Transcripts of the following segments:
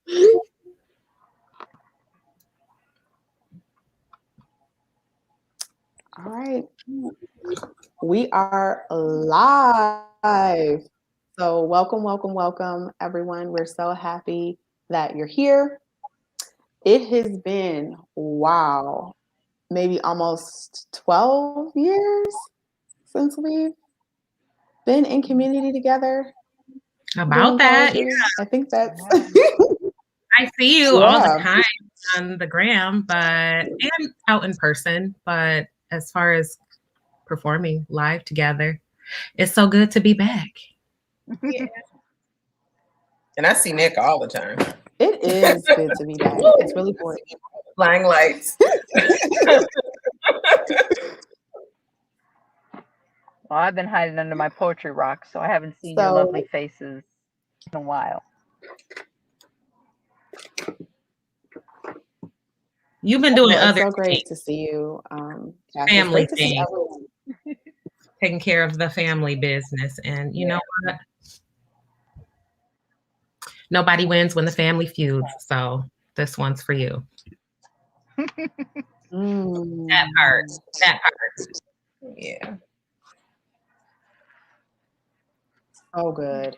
All right. We are live. So welcome, welcome, welcome, everyone. We're so happy that you're here. It has been, wow, maybe almost 12 years since we've been in community together. About that, yeah. I think that's... I see you all the time on the gram, and out in person. But as far as performing live together, it's so good to be back. Yeah. And I see Nick all the time. It is good to be back. It's really cool. Flying lights. Well, I've been hiding under my poetry rock, so I haven't seen your lovely faces in a while. You've been doing other so great to see you. Family things. Taking care of the family business. And you know what? Nobody wins when the family feuds. So this one's for you. That part. Yeah. Oh, good.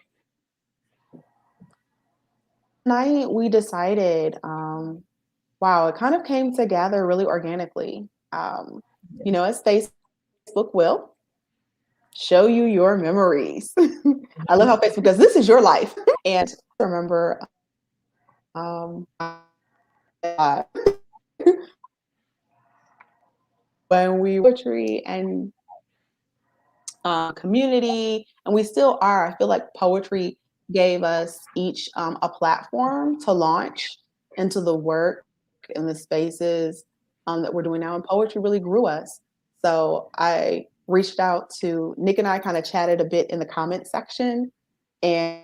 Tonight we decided, wow, it kind of came together really organically. You know, as Facebook will show you your memories. I love how Facebook does, this is your life. And I remember when we were poetry and community, and we still are. I feel like poetry gave us each a platform to launch into the work and the spaces that we're doing now. And poetry really grew us. So I reached out to Nick, and I kind of chatted a bit in the comment section. And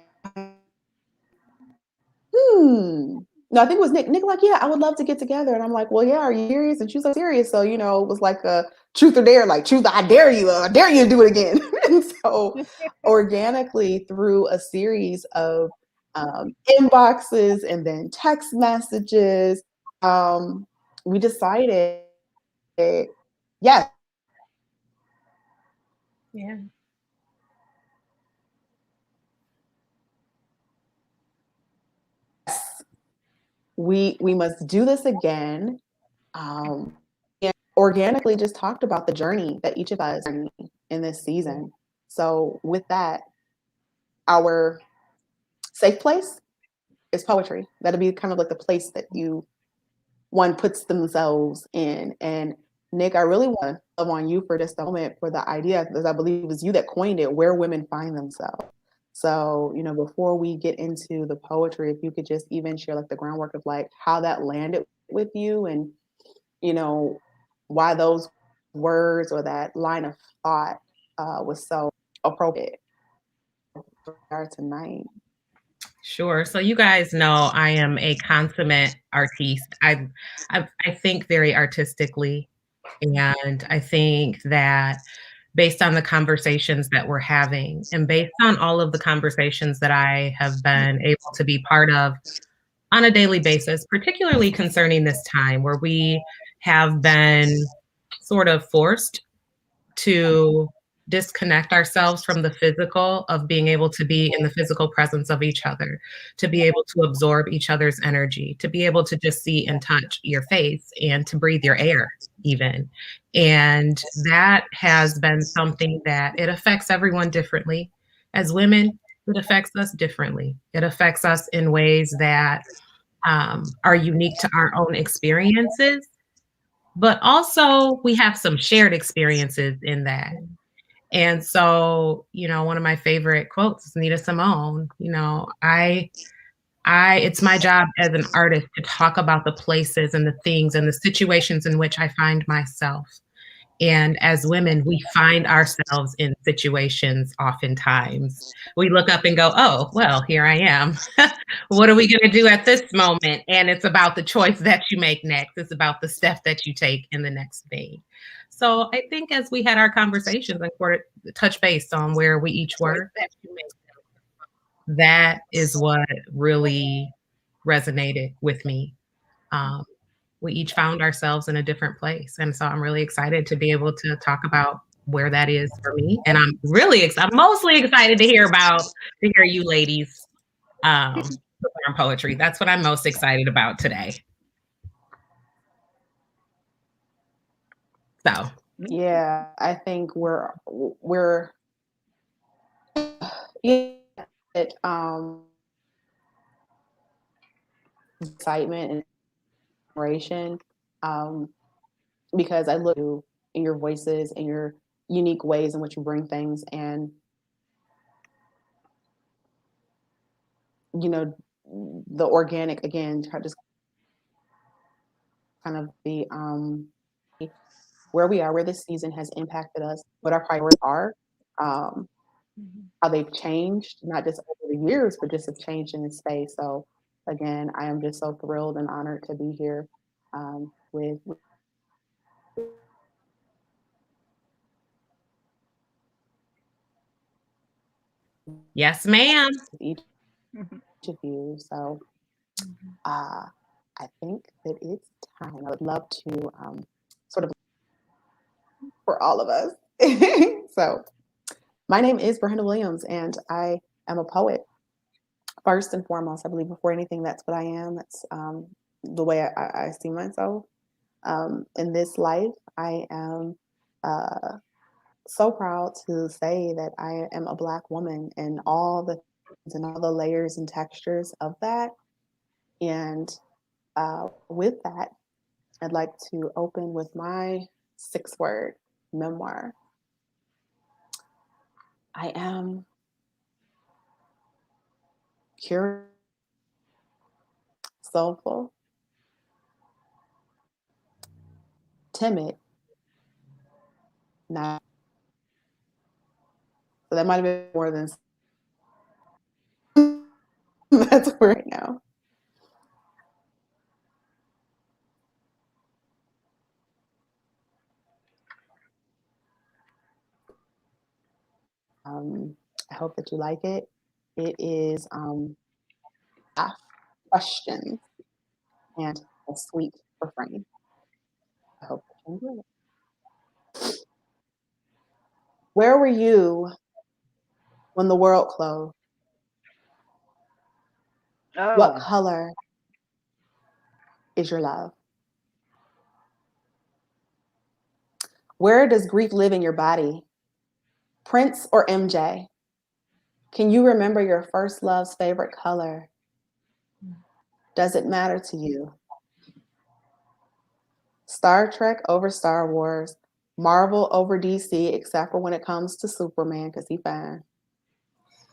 no, I think it was Nick. Nick like, yeah, I would love to get together. And I'm like, well, yeah, are you serious? And she was like, serious. So, you know, it was like a truth or dare, like truth, I dare you to do it again. And so organically through a series of inboxes and then text messages, we decided, yes. Yeah. We must do this again. And organically just talked about the journey that each of us are in this season. So with that, our safe place is poetry. That'll be kind of like the place that one puts themselves in. And Nick, I really want to love on you for just a moment for the idea, because I believe it was you that coined it, where women find themselves. So, you know, before we get into the poetry, if you could just even share like the groundwork of like how that landed with you, and, you know, why those words or that line of thought was so appropriate for tonight. Sure. So you guys know I am a consummate artiste. I think very artistically, and I think that based on the conversations that we're having and based on all of the conversations that I have been able to be part of on a daily basis, particularly concerning this time where we have been sort of forced to disconnect ourselves from the physical, of being able to be in the physical presence of each other, to be able to absorb each other's energy, to be able to just see and touch your face and to breathe your air even. And that has been something that it affects everyone differently. As women, it affects us differently. It affects us in ways that are unique to our own experiences, but also we have some shared experiences in that. And so, you know, one of my favorite quotes is Nina Simone. You know, it's my job as an artist to talk about the places and the things and the situations in which I find myself. And as women, we find ourselves in situations oftentimes. We look up and go, oh, well, here I am. What are we going to do at this moment? And it's about the choice that you make next. It's about the step that you take in the next thing. So I think as we had our conversations and touch base on where we each were, that is what really resonated with me. We each found ourselves in a different place. And so I'm really excited to be able to talk about where that is for me. And I'm mostly excited to hear you ladies perform poetry. That's what I'm most excited about today. So yeah, I think we're excitement and inspiration, because I look in your voices and your unique ways in which you bring things, and the organic, again, just kind of the where we are, where this season has impacted us, what our priorities are, how they've changed, not just over the years, but just have changed in this space. So again, I am just so thrilled and honored to be here with yes, ma'am. each of you. So I think that it's time. I would love to sort of for all of us. So my name is Ber-Henda Williams, and I am a poet. First and foremost, I believe before anything, that's what I am. That's the way I see myself. In this life, I am so proud to say that I am a Black woman, and all the layers and textures of that. And with that, I'd like to open with my 6-word memoir. I am curious, soulful, timid, not. So that might have been more than that's where right now. I hope that you like it. It is questions and a sweet refrain. I hope that you enjoy it. Where were you when the world closed? What Oh, color is your love? Where does grief live in your body? Prince or MJ? Can you remember your first love's favorite color? Does it matter to you? Star Trek over Star Wars, Marvel over DC, except for when it comes to Superman, because he fine.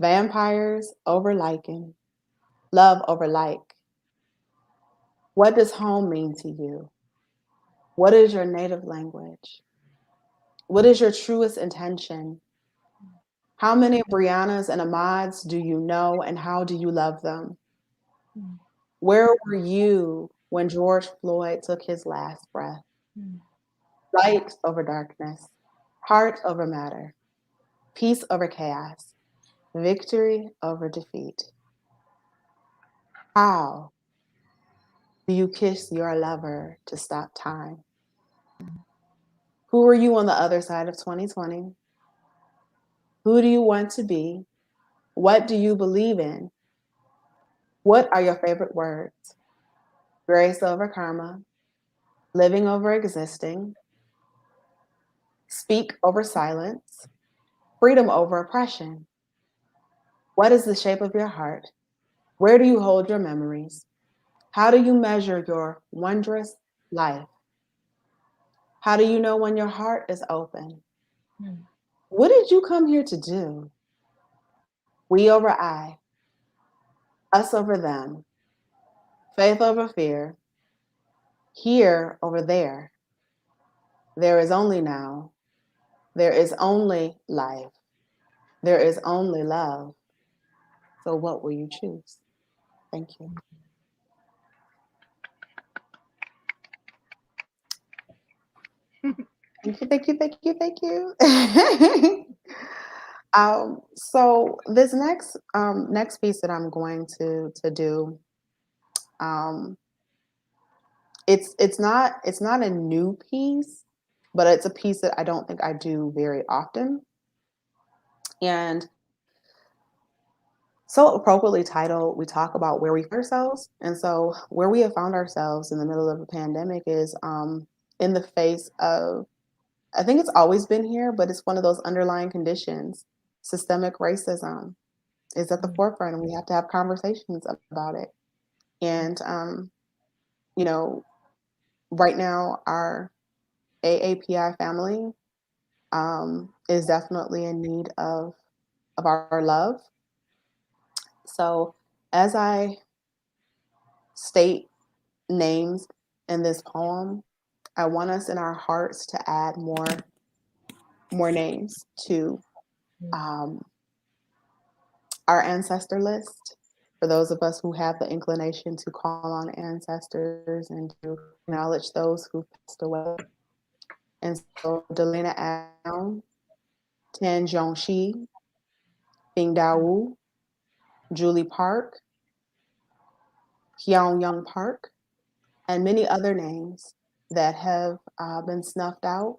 Vampires over liking, love over like. What does home mean to you? What is your native language? What is your truest intention? How many Briannas and Ahmads do you know, and how do you love them? Where were you when George Floyd took his last breath? Light over darkness, heart over matter, peace over chaos, victory over defeat. How do you kiss your lover to stop time? Who are you on the other side of 2020? Who do you want to be? What do you believe in? What are your favorite words? Grace over karma, living over existing, speak over silence, freedom over oppression. What is the shape of your heart? Where do you hold your memories? How do you measure your wondrous life? How do you know when your heart is open? What did you come here to do? We over I, us over them, faith over fear, here over there. There is only now. There is only life. There is only love. So what will you choose? Thank you. Thank you, thank you, thank you, thank you. So this next piece that I'm going to do It's not a new piece, but it's a piece that I don't think I do very often. And so appropriately titled, we talk about where we find ourselves. And so where we have found ourselves in the middle of a pandemic is in the face of, I think it's always been here, but it's one of those underlying conditions. Systemic racism is at the forefront, and we have to have conversations about it. And, you know, right now, our AAPI family is definitely in need of our love. So as I state names in this poem, I want us in our hearts to add more names to our ancestor list. For those of us who have the inclination to call on ancestors and to acknowledge those who passed away. And so Delana Adam, Tan Jong-shi, Bing Dao, Julie Park, Hyun Young Park, and many other names that have been snuffed out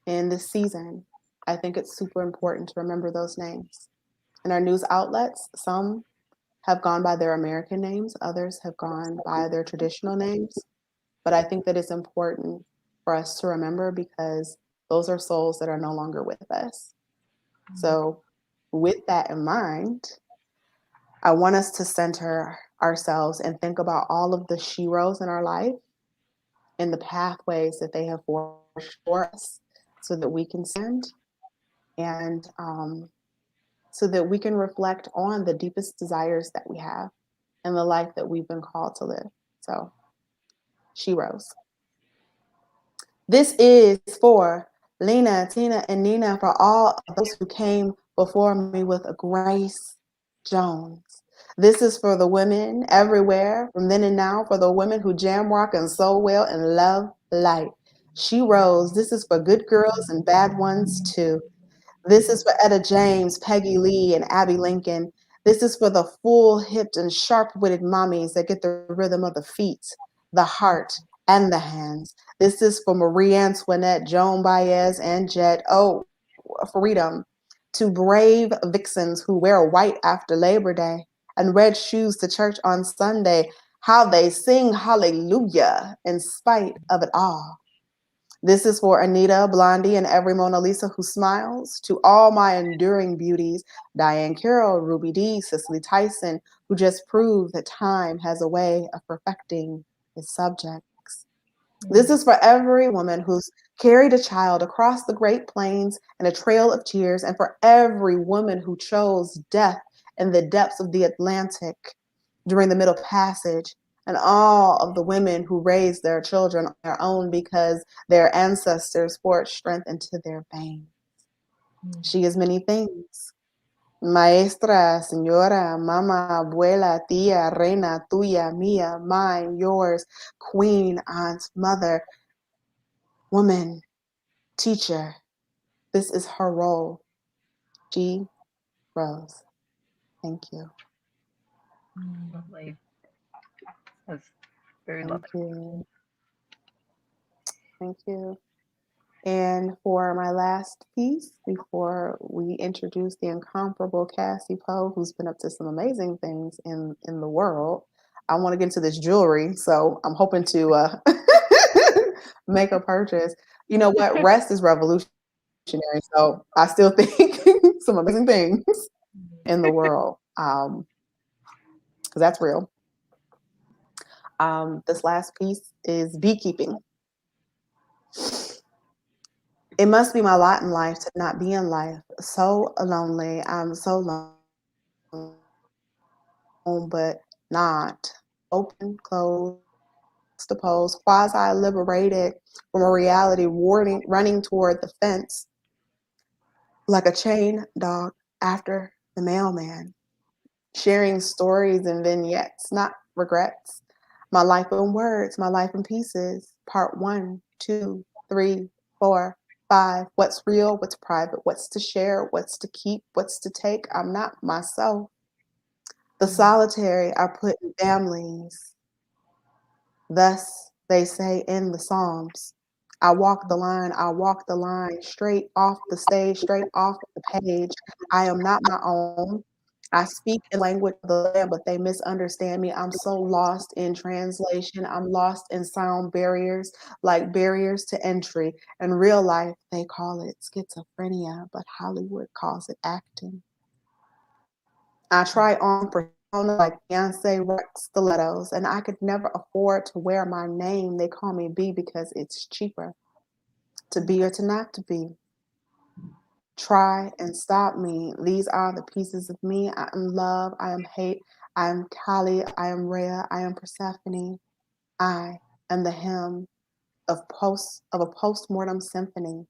in this season. I think it's super important to remember those names. In our news outlets, some have gone by their American names, others have gone by their traditional names. But I think that it's important for us to remember because those are souls that are no longer with us. So with that in mind, I want us to center ourselves and think about all of the sheroes in our life and the pathways that they have forged for us so that we can stand and so that we can reflect on the deepest desires that we have and the life that we've been called to live. So, sheroes. This is for Lena, Tina, and Nina, for all of those who came before me with a Grace Jones. This is for the women everywhere, from then and now, for the women who jam rock and soul well and love light. She rose. This is for good girls and bad ones too. This is for Etta James, Peggy Lee, and Abby Lincoln. This is for the full-hipped and sharp-witted mommies that get the rhythm of the feet, the heart, and the hands. This is for Marie Antoinette, Joan Baez, and Jet. Oh, freedom. To brave vixens who wear white after Labor Day and red shoes to church on Sunday. How they sing hallelujah in spite of it all. This is for Anita, Blondie, and every Mona Lisa who smiles. To all my enduring beauties, Diane Carroll, Ruby Dee, Cicely Tyson, who just proved that time has a way of perfecting its subjects. This is for every woman who's carried a child across the Great Plains in a trail of tears, and for every woman who chose death in the depths of the Atlantic during the Middle Passage, and all of the women who raised their children on their own because their ancestors poured strength into their veins. She is many things. Maestra, señora, mama, abuela, tía, reina, tuya, mía, mine, yours, queen, aunt, mother, woman, teacher. This is her role. She rose. Thank you. Lovely. That's very Thank lovely. you. Thank you. And for my last piece, before we introduce the incomparable Cassie Poe, who's been up to some amazing things in the world, I want to get into this jewelry. So I'm hoping to make a purchase. You know what? Rest is revolutionary. So I still think some amazing things in the world, because that's real. This last piece is beekeeping. It must be my lot in life to not be in life. So lonely. I'm so lonely, but not. Open, closed, opposed, quasi-liberated from a reality running toward the fence like a chained dog after the mailman. Sharing stories and vignettes, not regrets. My life in words, my life in pieces. Part 1, 2, 3, 4, 5. What's real, what's private, what's to share, what's to keep, what's to take. I'm not myself. The solitary are put in families. Thus they say in the Psalms, I walk the line, straight off the stage, straight off the page. I am not my own. I speak in language of the land, but they misunderstand me. I'm so lost in translation. I'm lost in sound barriers, like barriers to entry. In real life, they call it schizophrenia, but Hollywood calls it acting. I try on persona like Beyonce rock stilettos, and I could never afford to wear my name. They call me B because it's cheaper to be or to not to be. Try and stop me. These are the pieces of me. I am love. I am hate. I am Kali. I am Rhea. I am Persephone. I am the hymn of a postmortem symphony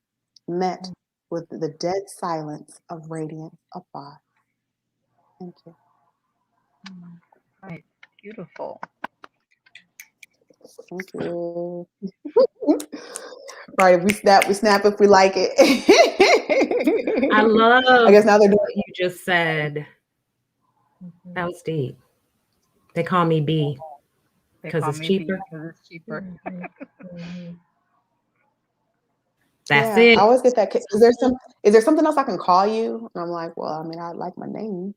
met with the dead silence of radiance afar. Thank you. Right. Beautiful. Thank you. Right, if we snap if we like it. I love I guess now they're doing what you just said. That was deep. They call me B because it's cheaper. Because it's cheaper. That's I it. always get that. Is there something else I can call you? And I'm like, well, I mean, I like my name.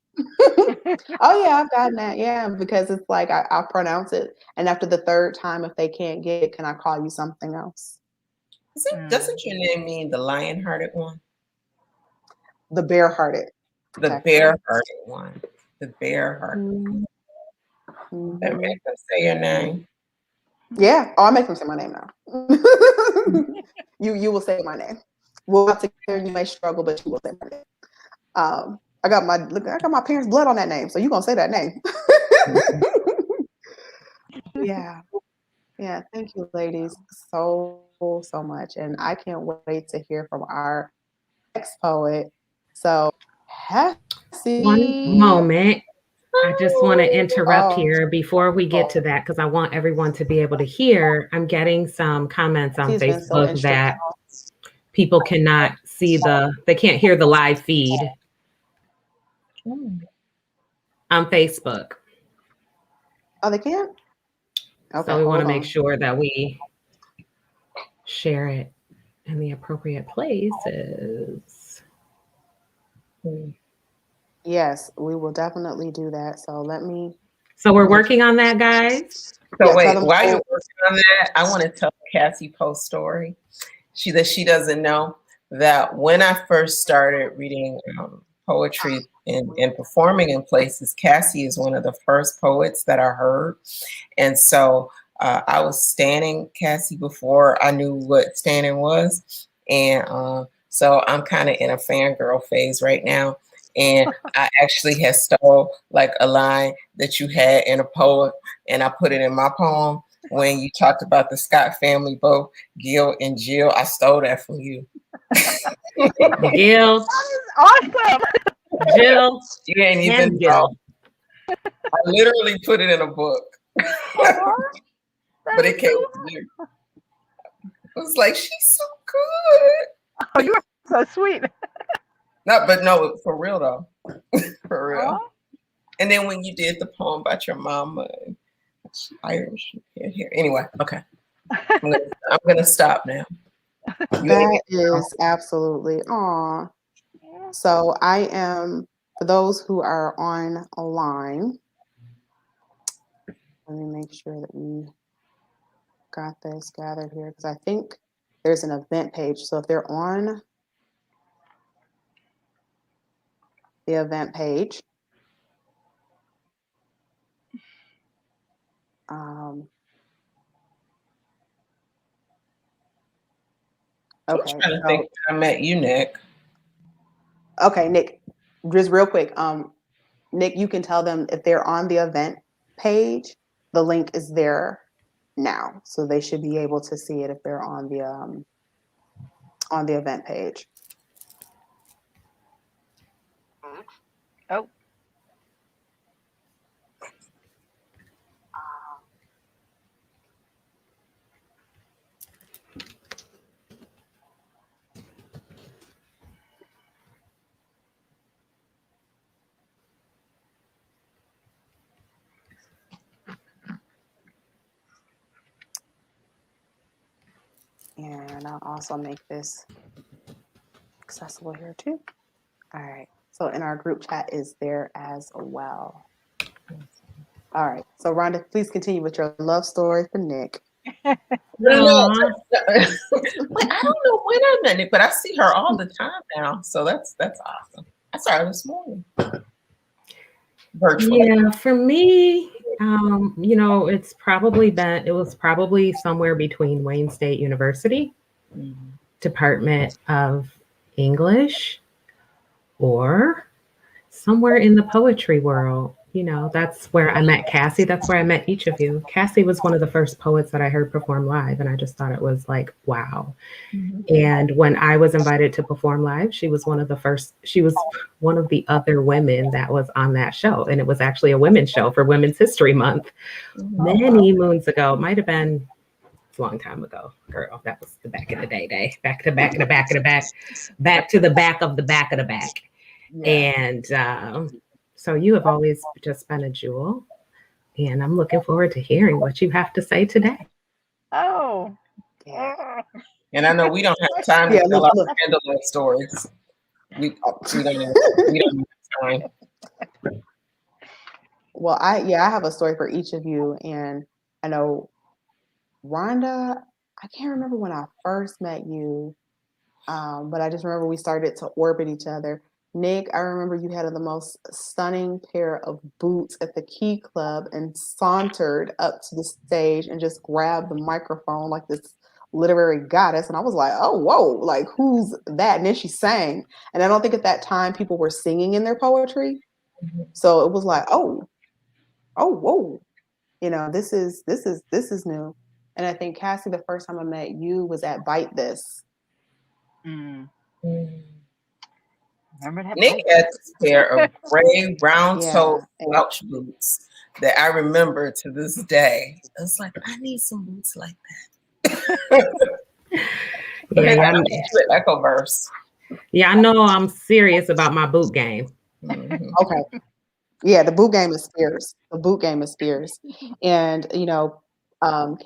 Oh yeah, I've gotten that. Yeah, because it's like I'll pronounce it, and after the third time, if they can't get it, can I call you something else? Doesn't your name mean the lion-hearted one? The bare-hearted. The bare-hearted one. The bare-hearted. Mm-hmm. That make them say your name. Yeah. Oh, I make them say my name now. You will say my name. We'll have to hear you may struggle, but you will say my name. I got my parents' blood on that name, so you're gonna say that name. Yeah. Yeah. Thank you, ladies, so much. And I can't wait to hear from our next poet. So Cassie. One moment. I just want to interrupt here before we get to that because I want everyone to be able to hear. I'm getting some comments on She's been so Facebook that people cannot see they can't hear the live feed on Facebook. Oh, they can't? Okay, So we want to make on. sure that we share it in the appropriate places. Yes, we will definitely do that. So let me. So we're working on that, guys. So Yeah, wait, while you're working on that, I want to tell Cassie Poe's story. She doesn't know that when I first started reading poetry and performing in places, Cassie is one of the first poets that I heard. And so I was standing Cassie before I knew what standing was. And so I'm kind of in a fangirl phase right now. And I actually had stole like a line that you had in a poem, and I put it in my poem when you talked about the Scott family, both Gil and Jill. I stole that from you. Gil. Awesome. Jill. You ain't even Gil. I literally put it in a book. But it came to you. I was like, she's so good. Oh, you are so sweet. No, for real though. For real. And then when you did the poem about your mama, she's Irish, you can't hear. Anyway, okay. I'm gonna stop now. That is absolutely aw. So I am, for those who are on a line, let me make sure that we got this gathered here because I think there's an event page. So if they're on the event page, okay. I'm trying to think I met you, Nick. Okay, Nick, just real quick. Nick, you can tell them if they're on the event page, the link is there now. So they should be able to see it if they're on the event page. Oh. And I'll also make this accessible here too. All right. So in our group chat is there as well. All right. So Rhonda, please continue with your love story for Nick. No. Wait, I don't know when I met Nick, but I see her all the time now. So that's awesome. I saw her this morning. Virtually. Yeah, for me, it was probably somewhere between Wayne State University, Department of English, or somewhere in the poetry world. That's where I met Cassie. That's where I met each of you. Cassie was one of the first poets that I heard perform live, and I just thought it was like, wow. And when I was invited to perform live, she was one of the other women that was on that show. And it was actually a women's show for Women's History Month many moons ago. It might have been a long time ago, girl. That was the back in the day. Back to back of the back of the back, back to the back of the back of the back. Yeah. And so you have always just been a jewel. And I'm looking forward to hearing what you have to say today. Oh. Yeah. And I know we don't have time to tell our scandalous stories. We don't have time. Well, I have a story for each of you, and I know Rhonda, I can't remember when I first met you, but I just remember we started to orbit each other. Nick, I remember you had the most stunning pair of boots at the Key Club and sauntered up to the stage and just grabbed the microphone like this literary goddess. And I was like, oh, whoa, like who's that? And then she sang. And I don't think at that time people were singing in their poetry. So it was like, oh, whoa, this is new. And I think Cassie, the first time I met you was at Bite This. Remember that? Nick had this pair of gray round-toe slouch boots that I remember to this day. I was like, I need some boots like that. Echo verse. Yeah, I know I'm serious about my boot game. Okay. Yeah, the boot game is fierce. The boot game is fierce. And,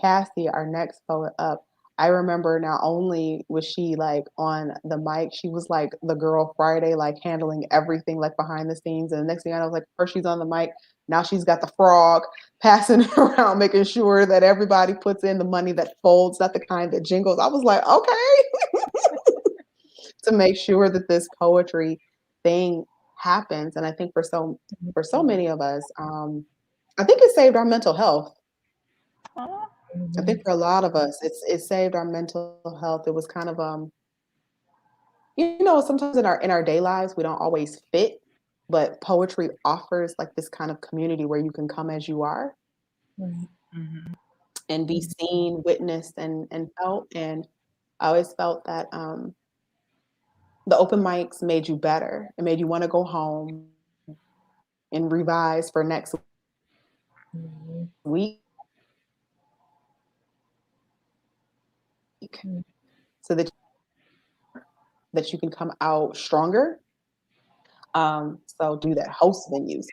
Cassie, our next poet up, I remember not only was she like on the mic, she was like the girl Friday, like handling everything like behind the scenes. And the next thing I know, like first she's on the mic, now she's got the frog passing it around, making sure that everybody puts in the money that folds, not the kind that jingles. I was like, okay, to make sure that this poetry thing happens. And I think for so many of us, I think it saved our mental health. I think for a lot of us, it saved our mental health. It was kind of sometimes in our day lives we don't always fit, but poetry offers like this kind of community where you can come as you are and be seen, witnessed, and felt. And I always felt that the open mics made you better. It made you want to go home and revise for next week. So that you can come out stronger. So do that. Host venues.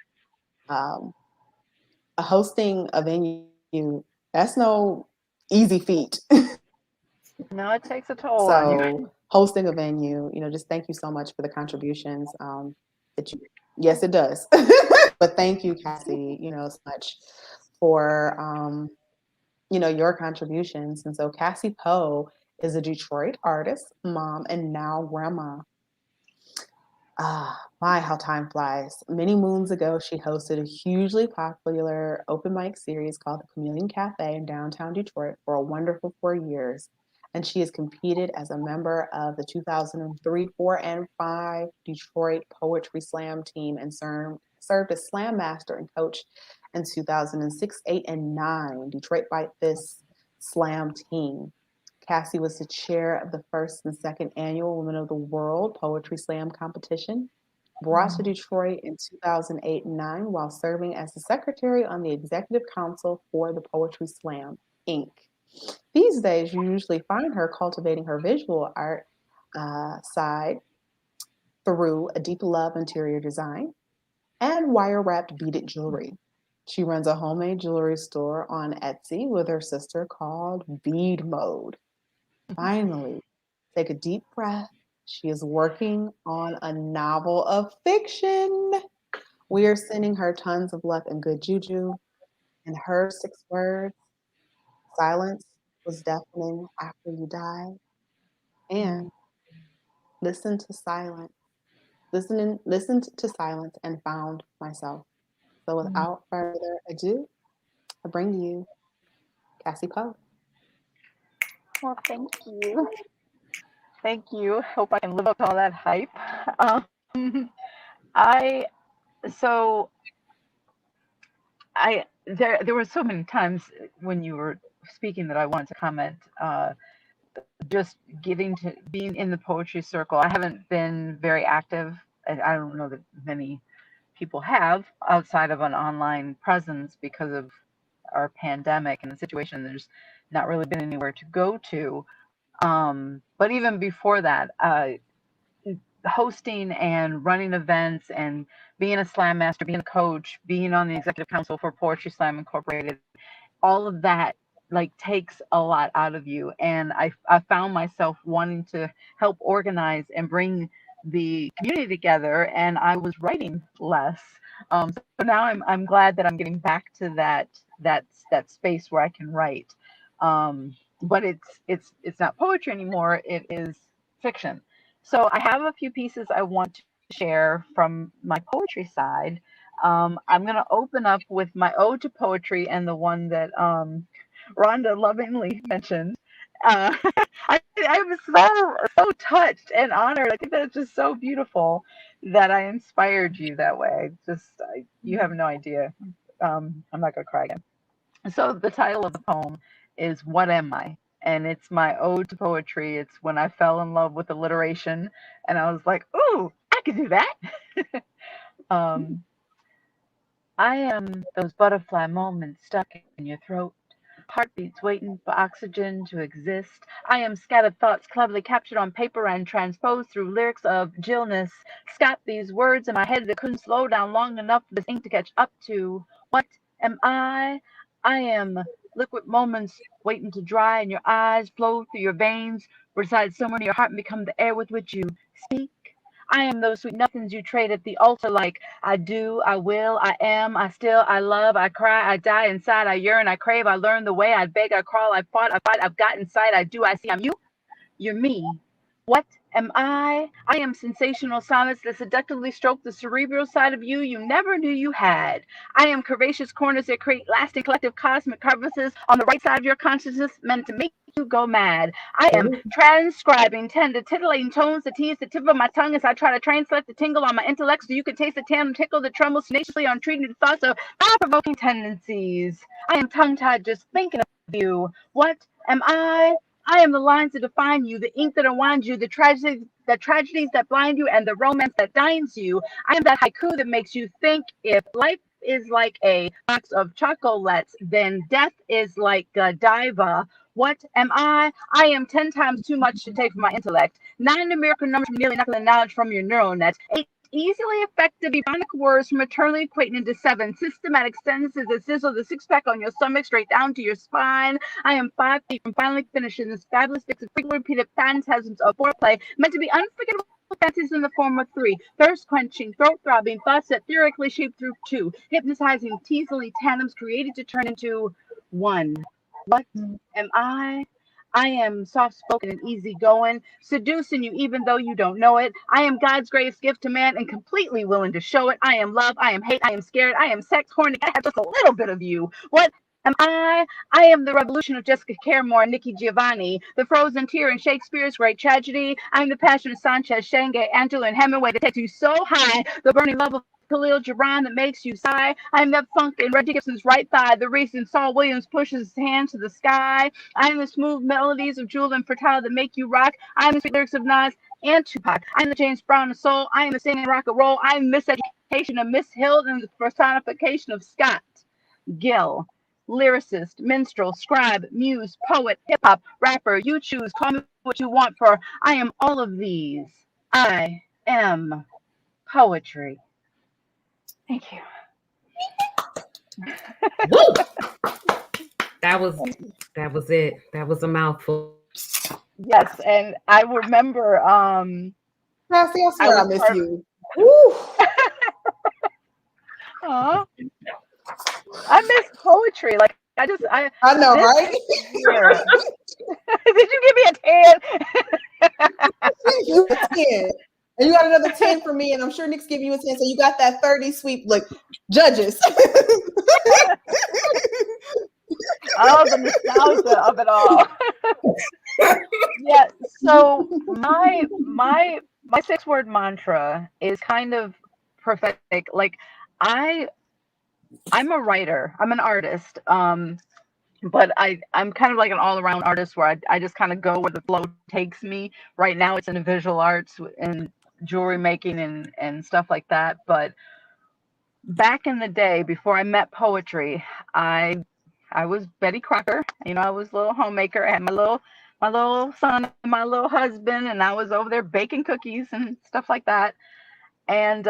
Hosting a venue, that's no easy feat. No, it takes a toll on you. Hosting a venue, just thank you so much for the contributions yes, it does. But thank you, Cassie, so much for, your contributions. And so Cassie Poe is a Detroit artist, mom, and now grandma. My, how time flies. Many moons ago, she hosted a hugely popular open mic series called the Chameleon Cafe in downtown Detroit for a wonderful 4 years. And she has competed as a member of the 2003, 4, and 5 Detroit Poetry Slam team and served as slam master and coach in 2006, 8, and 9 Detroit Bite This Slam team. Cassie was the chair of the first and second annual Women of the World Poetry Slam competition, brought to Detroit in 2008 and 9 while serving as the secretary on the executive council for the Poetry Slam, Inc. These days, you usually find her cultivating her visual art side through a deep love interior design and wire-wrapped beaded jewelry. She runs a homemade jewelry store on Etsy with her sister called Bead Mode. finally, take a deep breath. She is working on a novel of fiction. We are sending her tons of luck and good juju. And her 6 words, silence was deafening after you died. And listen to silence. Listened to silence and found myself. So without further ado, I bring you Cassie Poe. Well, thank you. Thank you. Hope I can live up to all that hype. I so I there were so many times when you were speaking that I wanted to comment. Just getting to being in the poetry circle. I haven't been very active. I don't know that many people have outside of an online presence because of our pandemic and the situation. There's not really been anywhere to go to. But even before that, hosting and running events and being a slam master, being a coach, being on the executive council for Poetry Slam Incorporated, all of that like takes a lot out of you. And I found myself wanting to help organize and bring the community together, and I was writing less. So now I'm glad that I'm getting back to that space where I can write. But it's not poetry anymore. It is fiction. So I have a few pieces I want to share from my poetry side. I'm going to open up with my ode to poetry and the one that Rhonda lovingly mentioned. Uh, I was so touched and honored. I think that's just so beautiful that I inspired you that way. You have no idea. I'm not going to cry again. So the title of the poem is What Am I? And it's my ode to poetry. It's when I fell in love with alliteration and I was like, ooh, I could do that. um, I am those butterfly moments stuck in your throat, heartbeats waiting for oxygen to exist. I am scattered thoughts cleverly captured on paper and transposed through lyrics of Jillness. Scott these words in my head that couldn't slow down long enough for this ink to catch up to. What am I? I am liquid moments waiting to dry and your eyes flow through your veins, reside somewhere in your heart and become the air with which you speak. I am those sweet nothings you trade at the altar like I do, I will, I am, I still, I love, I cry, I die inside, I yearn, I crave, I learn the way, I beg, I crawl, I fought, I fight, I've got inside, I do, I see, I'm you, you're me. What am I? I am sensational sonnets that seductively stroke the cerebral side of you never knew you had. I am curvaceous corners that create lasting collective cosmic crevices on the right side of your consciousness meant to make you go mad. I am transcribing tender, titillating tones that tease the tip of my tongue as I try to translate the tingle on my intellect so you can taste the tandem tickle that trembles tenaciously on treating the thoughts of thought-provoking tendencies. I am tongue-tied just thinking of you. What am I? I am the lines that define you, the ink that unwinds you, the tragedies that blind you, and the romance that dines you. I am that haiku that makes you think if life is like a box of chocolates, then death is like Godiva. What am I? I am 10 times too much to take from my intellect. 9 numerical numbers from nearly knocking the knowledge from your neural nets. 8 easily effective Ebonic words from eternally equating into 7 systematic sentences that sizzle the six-pack on your stomach straight down to your spine. I am 5 feet from finally finishing this fabulous fix of frequently repeated phantasms of foreplay meant to be unforgettable fancies in the form of 3 thirst-quenching, throat-throbbing thoughts that theoretically shape through 2 hypnotizing, teasily tandems created to turn into 1. What am I? I am soft-spoken and easygoing, seducing you even though you don't know it. I am God's greatest gift to man and completely willing to show it. I am love, I am hate, I am scared, I am sex, horny, I have just a little bit of you. What am I? I am the revolution of Jessica Caramore and Nikki Giovanni, the frozen tear in Shakespeare's great tragedy. I am the passion of Sanchez, Shange, Angela, and Hemingway that takes you so high, the burning love of Khalil Gibran that makes you sigh. I am that funk in Reggie Gibson's right thigh, the reason Saul Williams pushes his hand to the sky. I am the smooth melodies of Jewel and Fertile that make you rock. I am the sweet lyrics of Nas and Tupac. I am the James Brown of soul. I am the singing rock and roll. I am miseducation of Miss Hill and the personification of Scott Gill. Lyricist, minstrel, scribe, muse, poet, hip-hop, rapper, you choose, call me what you want, for I am all of these. I am poetry. Thank you. Woo! That was it. That was a mouthful. Yes, and I remember Cassie, I I swear I was miss part you. Woo. of, I miss poetry. Like I know, this right? year. Did you give me a 10? You a 10. And you got another 10 for me, and I'm sure Nick's giving you a 10. So you got that 30 sweep. Like, judges. Oh, the nostalgia of it all. Yeah. So my 6-word mantra is kind of prophetic. Like I I'm a writer. I'm an artist. But I'm kind of like an all around artist where I just kind of go where the flow takes me. Right now it's in the visual arts and jewelry making and stuff like that. But back in the day before I met poetry, I was Betty Crocker. You know, I was a little homemaker. I had my little son and my little husband, and I was over there baking cookies and stuff like that. And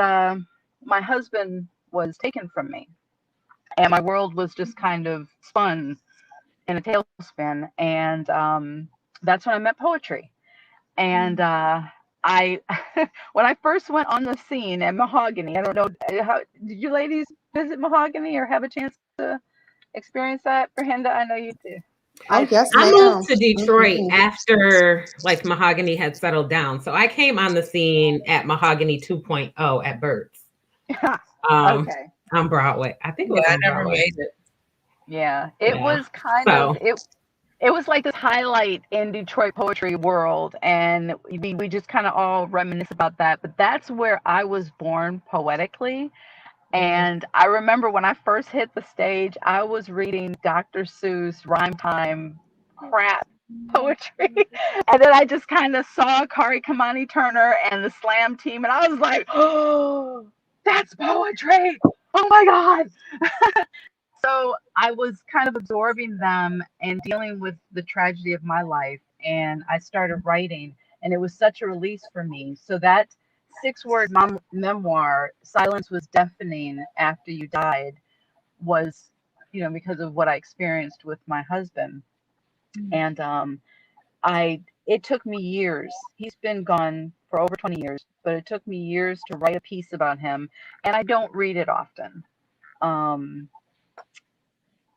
my husband was taken from me, and my world was just kind of spun in a tailspin. And that's when I met poetry. And I, when I first went on the scene at Mahogany, I don't know, did you ladies visit Mahogany or have a chance to experience that? Ber-Henda, I know you do. Oh, yes, I ma'am. moved to Detroit after like Mahogany had settled down. So I came on the scene at Mahogany 2.0 at Burt's. Okay. On Broadway. I think it was Yeah, I on never Broadway. made it. Yeah, it Yeah. was kind of it was like this highlight in Detroit poetry world, and we just kind of all reminisce about that. But that's where I was born poetically. And I remember when I first hit the stage, I was reading Dr. Seuss rhyme time crap poetry. And then I just kind of saw Kari Kamani Turner and the Slam team, and I was like, oh, that's poetry. Oh my God. So I was kind of absorbing them and dealing with the tragedy of my life. And I started writing, and it was such a release for me. So that 6-word memoir, Silence Was Deafening After You Died, was, because of what I experienced with my husband. And it took me years. He's been gone for over 20 years, but it took me years to write a piece about him. And I don't read it often.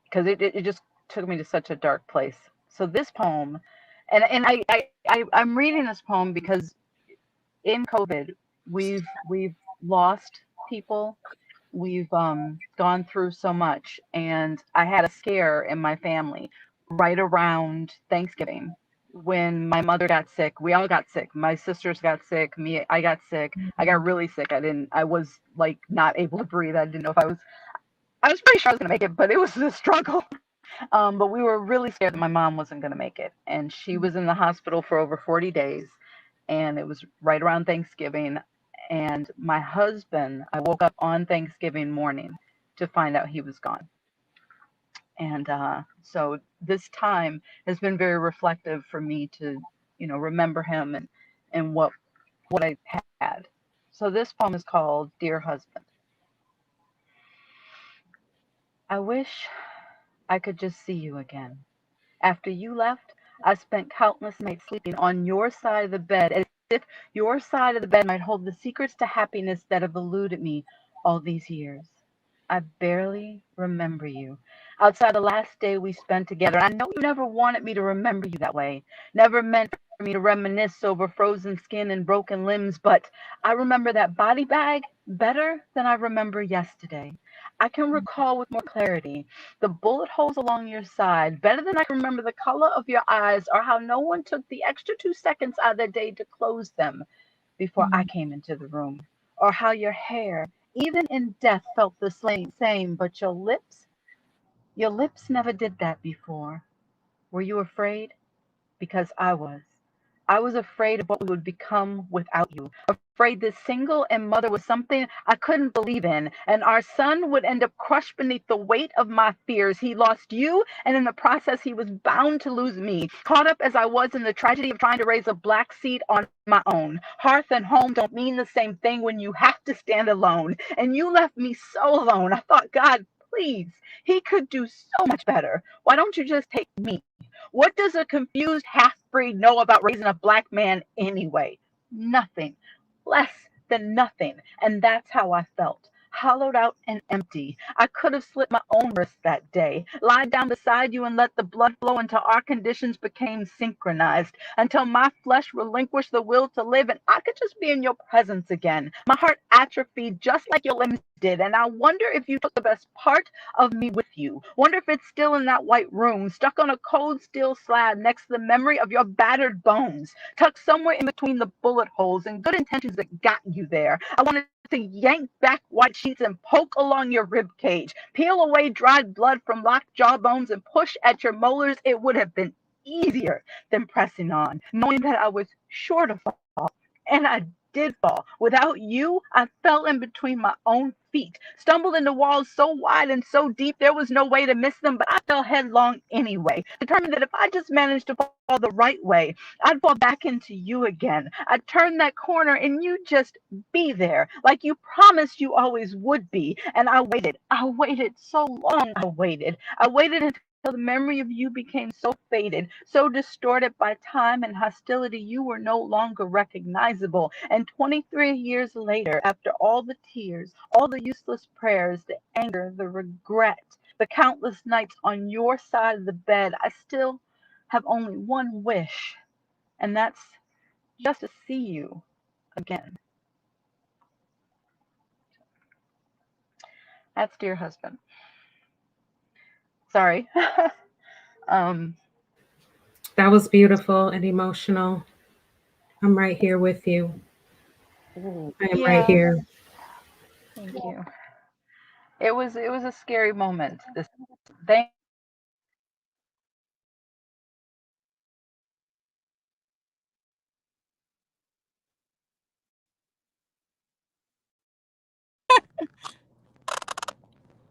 Because it just took me to such a dark place. So this poem, and I'm reading this poem because in COVID we've lost people, we've gone through so much, and I had a scare in my family right around Thanksgiving when my mother got sick. We all got sick. My sisters got sick. I got sick. I got really sick. I was like not able to breathe. I didn't know if I was pretty sure I was gonna make it, but it was a struggle. But we were really scared that my mom wasn't going to make it. And she was in the hospital for over 40 days. And it was right around Thanksgiving. And my husband, I woke up on Thanksgiving morning to find out he was gone. And so this time has been very reflective for me to, remember him and what I had. So this poem is called Dear Husband. I wish I could just see you again. After you left, I spent countless nights sleeping on your side of the bed, as if your side of the bed might hold the secrets to happiness that have eluded me all these years. I barely remember you. Outside the last day we spent together, I know you never wanted me to remember you that way, never meant for me to reminisce over frozen skin and broken limbs, but I remember that body bag better than I remember yesterday. I can recall with more clarity the bullet holes along your side better than I can remember the color of your eyes or how no one took the extra 2 seconds out of their day to close them before I came into the room, or how your hair, even in death, felt the same, but your lips never did that before. Were you afraid? Because I was. I was afraid of what we would become without you. Afraid this single and mother was something I couldn't believe in, and our son would end up crushed beneath the weight of my fears. He lost you, and in the process, he was bound to lose me. Caught up as I was in the tragedy of trying to raise a black seed on my own. Hearth and home don't mean the same thing when you have to stand alone. And you left me so alone. I thought, God, please, he could do so much better. Why don't you just take me? What does a confused half Breed know about raising a black man anyway? Nothing. Less than nothing. And that's how I felt. Hollowed out and empty. I could have slit my own wrist that day, lied down beside you and let the blood flow until our conditions became synchronized, until my flesh relinquished the will to live and I could just be in your presence again. My heart atrophied just like your limbs did, and I wonder if you took the best part of me with you. Wonder if it's still in that white room, stuck on a cold steel slab next to the memory of your battered bones, tucked somewhere in between the bullet holes and good intentions that got you there. I wanted to yank back white sheets and poke along your rib cage, peel away dried blood from locked jawbones and push at your molars. It would have been easier than pressing on, knowing that I was sure to fall. And I did fall. Without you, I fell in between my own feet, stumbled into walls so wide and so deep there was no way to miss them, but I fell headlong anyway, determined that if I just managed to fall the right way, I'd fall back into you again. I'd turn that corner and you'd just be there, like you promised you always would be. And I waited. I waited so long. I waited until the memory of you became so faded, so distorted by time and hostility, you were no longer recognizable. And 23 years later, after all the tears, all the useless prayers, the anger, the regret, the countless nights on your side of the bed, I still have only one wish, and that's just to see you again. That's dear husband. Sorry. That was beautiful and emotional. I'm right here with you. I am right Yeah, here. thank you. It was a scary moment. This thank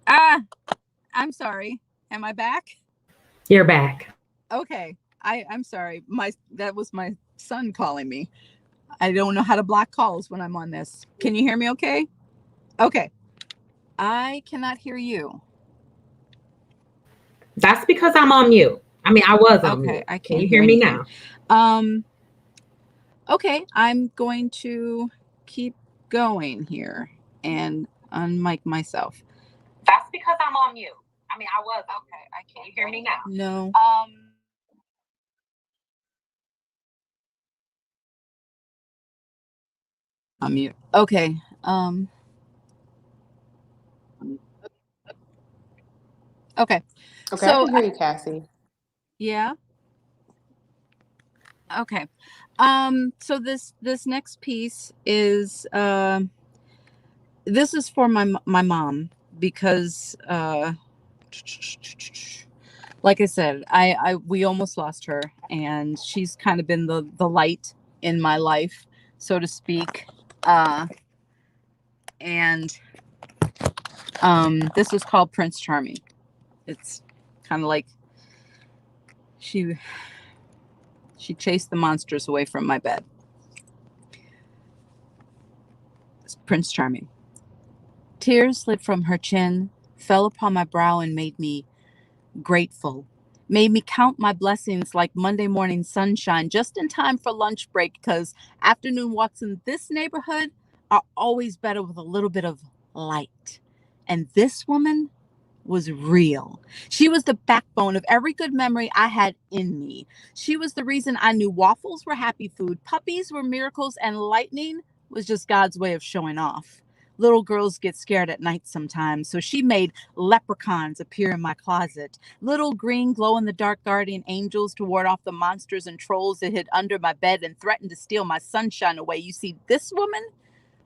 Ah, I'm sorry. Am I back? You're back. Okay. I'm sorry. That was my son calling me. I don't know how to block calls when I'm on this. Can you hear me okay? Okay. I cannot hear you. That's because I'm on mute. I mean, I was on Okay, mute. I Can can't you hear hear me anything. now? Okay, I'm going to keep going here and unmic myself. That's because I'm on mute. I mean, I was okay. I can't. You hear me now? No. I'm mute. Okay. Okay. Okay, I So can hear you, Cassie. yeah. Okay. So this next piece is this is for my mom because like I said, I we almost lost her, and she's kind of been the light in my life, so to speak. And this is called Prince Charming. It's kind of like she chased the monsters away from my bed. It's Prince Charming. Tears slid from her chin, fell upon my brow, and made me grateful. Made me count my blessings like Monday morning sunshine just in time for lunch break, because afternoon walks in this neighborhood are always better with a little bit of light. And this woman was real. She was the backbone of every good memory I had in me. She was the reason I knew waffles were happy food, puppies were miracles, and lightning was just God's way of showing off. Little girls get scared at night sometimes, so she made leprechauns appear in my closet. Little green glow-in-the-dark guardian angels to ward off the monsters and trolls that hid under my bed and threatened to steal my sunshine away. You see, this woman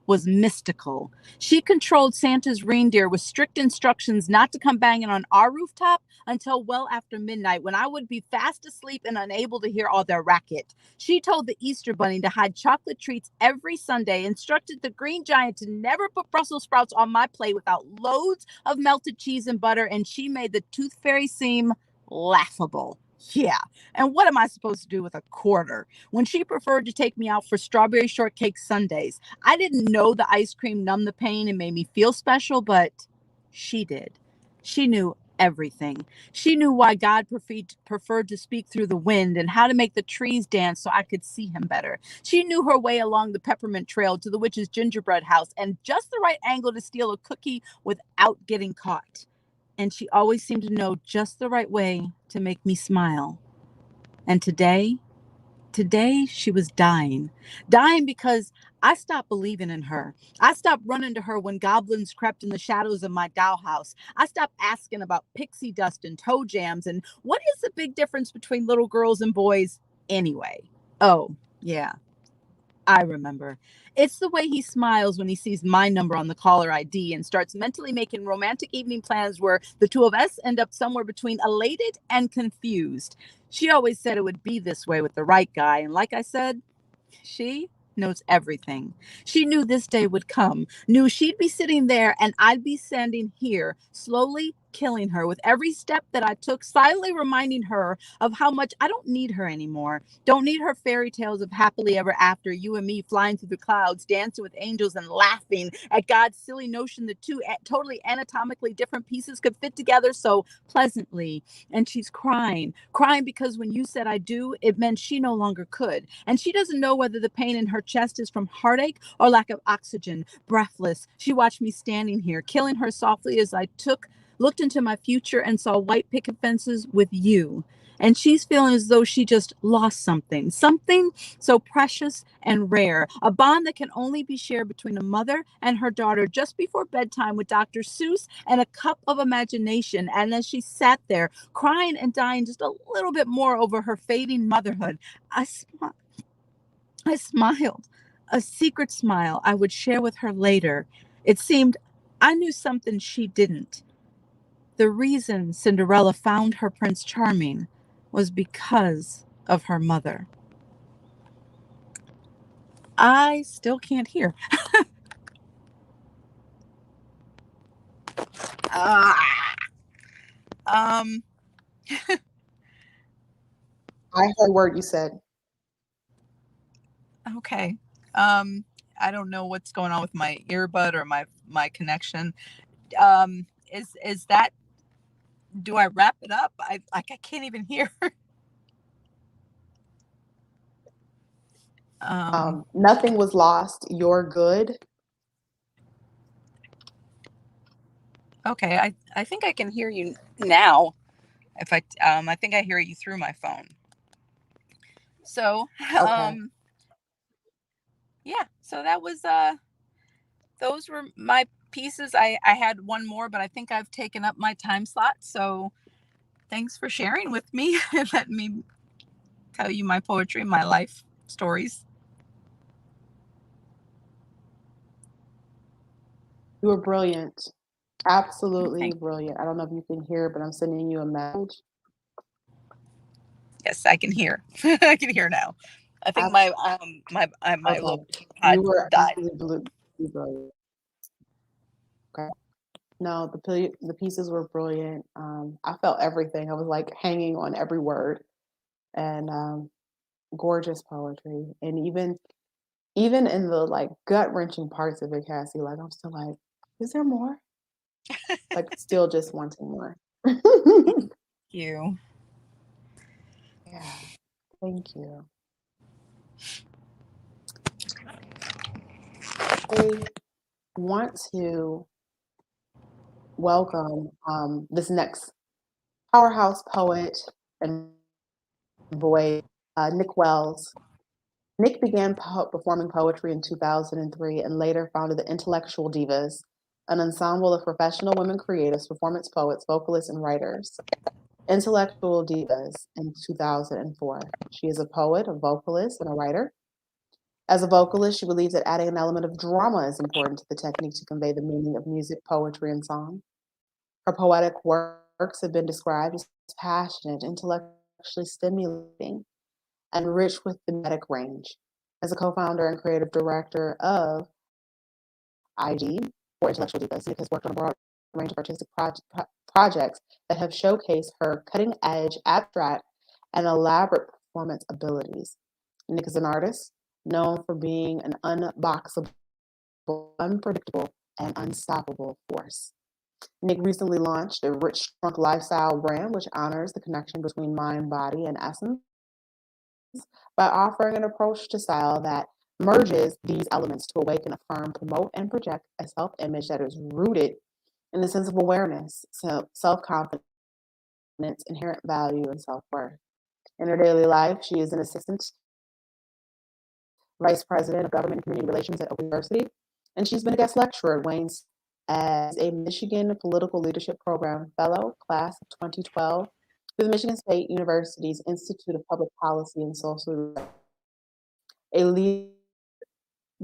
was mystical. She controlled Santa's reindeer with strict instructions not to come banging on our rooftop until well after midnight, when I would be fast asleep and unable to hear all their racket. She told the Easter Bunny to hide chocolate treats every Sunday, instructed the Green Giant to never put Brussels sprouts on my plate without loads of melted cheese and butter, and she made the Tooth Fairy seem laughable. Yeah, and what am I supposed to do with a quarter when she preferred to take me out for strawberry shortcake sundaes? I didn't know the ice cream numbed the pain and made me feel special, but she did. She knew everything. She knew why God preferred to speak through the wind and how to make the trees dance so I could see him better. She knew her way along the peppermint trail to the witch's gingerbread house and just the right angle to steal a cookie without getting caught. And she always seemed to know just the right way to make me smile. And today she was dying because I stopped believing in her. I stopped running to her when goblins crept in the shadows of my dollhouse. I stopped asking about pixie dust and toe jams and what is the big difference between little girls and boys anyway. Oh, yeah, I remember. It's the way he smiles when he sees my number on the caller ID and starts mentally making romantic evening plans where the two of us end up somewhere between elated and confused. She always said it would be this way with the right guy. And like I said, she knows everything. She knew this day would come, knew she'd be sitting there and I'd be standing here, slowly killing her with every step that I took, silently reminding her of how much I don't need her anymore. Don't need her fairy tales of happily ever after, you and me flying through the clouds, dancing with angels and laughing at God's silly notion that two totally anatomically different pieces could fit together so pleasantly. And she's crying because when you said I do, it meant she no longer could. And she doesn't know whether the pain in her chest is from heartache or lack of oxygen. Breathless, she watched me standing here, killing her softly as I looked into my future and saw white picket fences with you. And she's feeling as though she just lost something so precious and rare, a bond that can only be shared between a mother and her daughter just before bedtime with Dr. Seuss and a cup of imagination. And as she sat there crying and dying just a little bit more over her fading motherhood, I smiled, a secret smile I would share with her later. It seemed I knew something she didn't. The reason Cinderella found her Prince Charming was because of her mother. I still can't hear. Um, I heard word you said. okay. I don't know what's going on with my earbud or my connection. Is that, do I wrap it up? I can't even hear. Nothing was lost. You're good. Okay, I think I can hear you now. If I think I hear you through my phone. So, Okay. Yeah, so that was those were my pieces. I had one more, but I think I've taken up my time slot. So, thanks for sharing with me and letting me tell you my poetry, my life stories. You were brilliant. Absolutely Thank brilliant. I don't know if you can hear, but I'm sending you a message. Yes, I can hear. I can hear now. I think my little Okay. pod You were died. absolutely brilliant. Okay. No, the pieces were brilliant. I felt everything. I was like hanging on every word, and gorgeous poetry. And even in the like gut wrenching parts of it, Cassie, like I'm still like, is there more? Like still just wanting more. Thank you. Yeah. Thank you. I want to welcome this next powerhouse poet and voice, Nick Wells. Nick began performing poetry in 2003 and later founded the Intellectual Divas, an ensemble of professional women creatives, performance poets, vocalists, and writers. Intellectual Divas in 2004. She is a poet, a vocalist, and a writer. As a vocalist, she believes that adding an element of drama is important to the technique to convey the meaning of music, poetry, and song. Her poetic works have been described as passionate, intellectually stimulating, and rich with thematic range. As a co-founder and creative director of IG for Intellectual Divas, Nick has worked on a broad range of artistic projects that have showcased her cutting-edge, abstract, and elaborate performance abilities. Nick is an artist known for being an unboxable, unpredictable, and unstoppable force. Nick recently launched a Rich Trunk lifestyle brand, which honors the connection between mind, body, and essence by offering an approach to style that merges these elements to awaken, affirm, promote, and project a self-image that is rooted in a sense of awareness, self-confidence, inherent value, and self-worth. In her daily life, she is an assistant vice president of government and community relations at Open University, and she's been a guest lecturer at Wayne's as a Michigan Political Leadership Program Fellow, class of 2012, through the Michigan State University's Institute of Public Policy and Social Justice. A lead